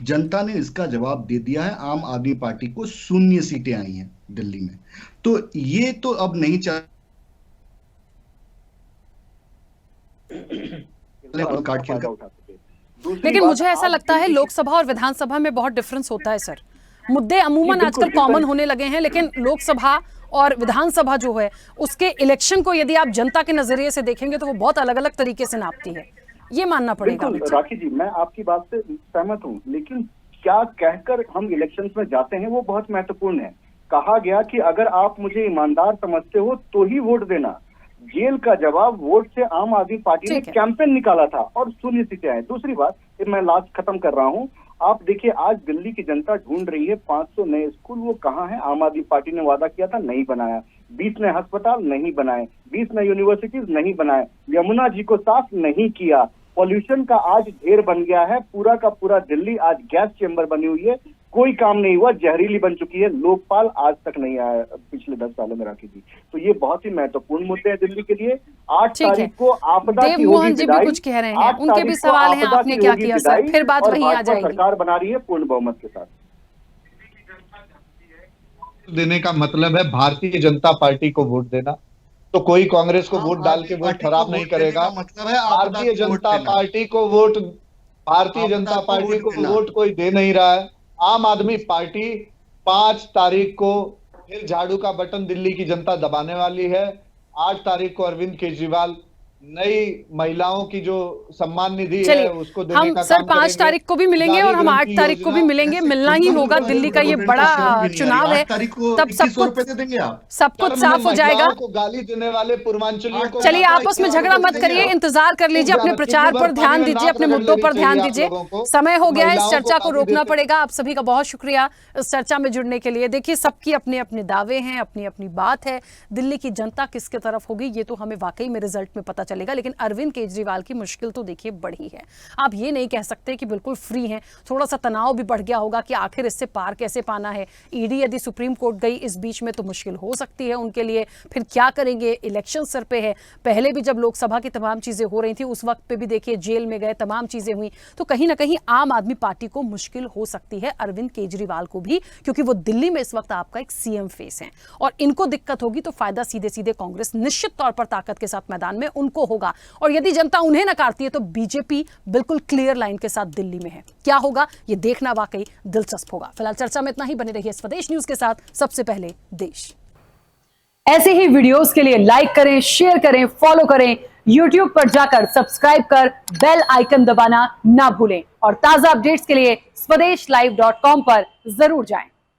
जनता ने इसका जवाब दे दिया है। आम आदमी पार्टी को 0 सीटें आई हैं दिल्ली में। तो ये तो अब नहीं
लेकिन मुझे ऐसा लगता है लोकसभा और विधानसभा में बहुत डिफरेंस होता है सर। मुद्दे अमूमन आजकल कॉमन होने लगे हैं, लेकिन लोकसभा और विधानसभा जो है उसके इलेक्शन को यदि आप जनता के नजरिए से देखेंगे तो वो बहुत अलग अलग तरीके से नापती है, ये मानना पड़ेगा।
राखी जी, मैं आपकी बात से सहमत हूँ, लेकिन क्या कहकर हम इलेक्शंस में जाते हैं वो बहुत महत्वपूर्ण है। कहा गया कि अगर आप मुझे ईमानदार समझते हो तो ही वोट देना। जेल का जवाब वोट से आम आदमी पार्टी ने कैंपेन निकाला था और 0 सीटें आई। दूसरी बात, मैं लास्ट खत्म कर रहा हूँ। आप देखिए, आज दिल्ली की जनता ढूंढ रही है 500 नए स्कूल, वो कहाँ है? आम आदमी पार्टी ने वादा किया था, नहीं बनाया। 20 नए अस्पताल नहीं बनाए, 20 नए यूनिवर्सिटीज नहीं बनाए, यमुना जी को साफ नहीं किया। पॉल्यूशन का आज ढेर बन गया है, पूरा का पूरा दिल्ली आज गैस चेंबर बनी हुई है, कोई काम नहीं हुआ, जहरीली बन चुकी है। लोकपाल आज तक नहीं आया पिछले 10 सालों में राखी जी। तो ये बहुत ही महत्वपूर्ण मुद्दे हैं दिल्ली के लिए। 8 तारीख को आपदा की
मोहन जी भी कुछ कह रहे हैं, उनके भी सवाल हैं, आपने क्या किया सर? फिर बात वहीं आ जाएगी।
सरकार बना रही है पूर्ण बहुमत के साथ।
देने का मतलब है भारतीय जनता पार्टी को वोट देना, तो कोई कांग्रेस को वोट डाल के वोट खराब नहीं करेगा।
मतलब है
भारतीय जनता पार्टी को वोट, भारतीय जनता पार्टी को वोट कोई दे नहीं रहा है। आम आदमी पार्टी 5 तारीख को फिर झाड़ू का बटन दिल्ली की जनता दबाने वाली है। 8 तारीख को अरविंद केजरीवाल नई महिलाओं की जो सम्मान निधि है उसको देने
हम
का
सर
काम
5 तारीख को भी मिलेंगे और हम 8 तारीख को भी मिलेंगे, मिलना ही होगा। दिल्ली का ये बड़ा चुनाव है, तब सब कुछ साफ हो जाएगा।
को गाली देने वाले पूर्वांचलियों को,
चलिए आपस में झगड़ा मत करिए, इंतजार कर लीजिए, अपने प्रचार पर ध्यान दीजिए, अपने मुद्दों पर ध्यान दीजिए। समय हो गया है, इस चर्चा को रोकना पड़ेगा। आप सभी का बहुत शुक्रिया इस चर्चा में जुड़ने के लिए। देखिए सबकी अपने अपने दावे हैं, अपनी अपनी बात है। दिल्ली की जनता किसके तरफ होगी ये तो हमें वाकई में रिजल्ट में पता चलेगा, लेकिन अरविंद केजरीवाल की मुश्किल तो देखिए बढ़ी है। आप ये नहीं कह सकते कि बिल्कुल फ्री हैं, थोड़ा सा तनाव भी बढ़ गया होगा कि आखिर इससे पार कैसे पाना है। ईडी यदि सुप्रीम कोर्ट गई इस बीच में तो मुश्किल हो सकती है उनके लिए, फिर क्या करेंगे। इलेक्शन सर पे है, पहले भी जब लोकसभा की तमाम चीजें हो रही थी उस वक्त पे भी देखिए जेल में गए, तमाम चीजें हुई, तो कहीं ना कहीं आम आदमी पार्टी को मुश्किल हो सकती है, अरविंद केजरीवाल को भी, क्योंकि वो दिल्ली में इस वक्त आपका एक सीएम फेस है और इनको दिक्कत होगी तो फायदा सीधे सीधे कांग्रेस निश्चित तौर पर ताकत के साथ मैदान में उनको होगा। और यदि जनता उन्हें नकारती है तो बीजेपी बिल्कुल क्लियर लाइन के साथ दिल्ली में है। क्या होगा ये देखना वाकई दिलचस्प होगा। फिलहाल चर्चा में इतना ही, बने रहिए स्वदेश न्यूज के साथ, सबसे पहले देश। ऐसे ही वीडियोस के लिए लाइक करें, शेयर करें, फॉलो करें, YouTube पर जाकर सब्सक्राइब कर बेल आइकन दबाना ना भूलें और ताजा अपडेट्स के लिए स्वदेशलाइव.com पर जरूर जाएं।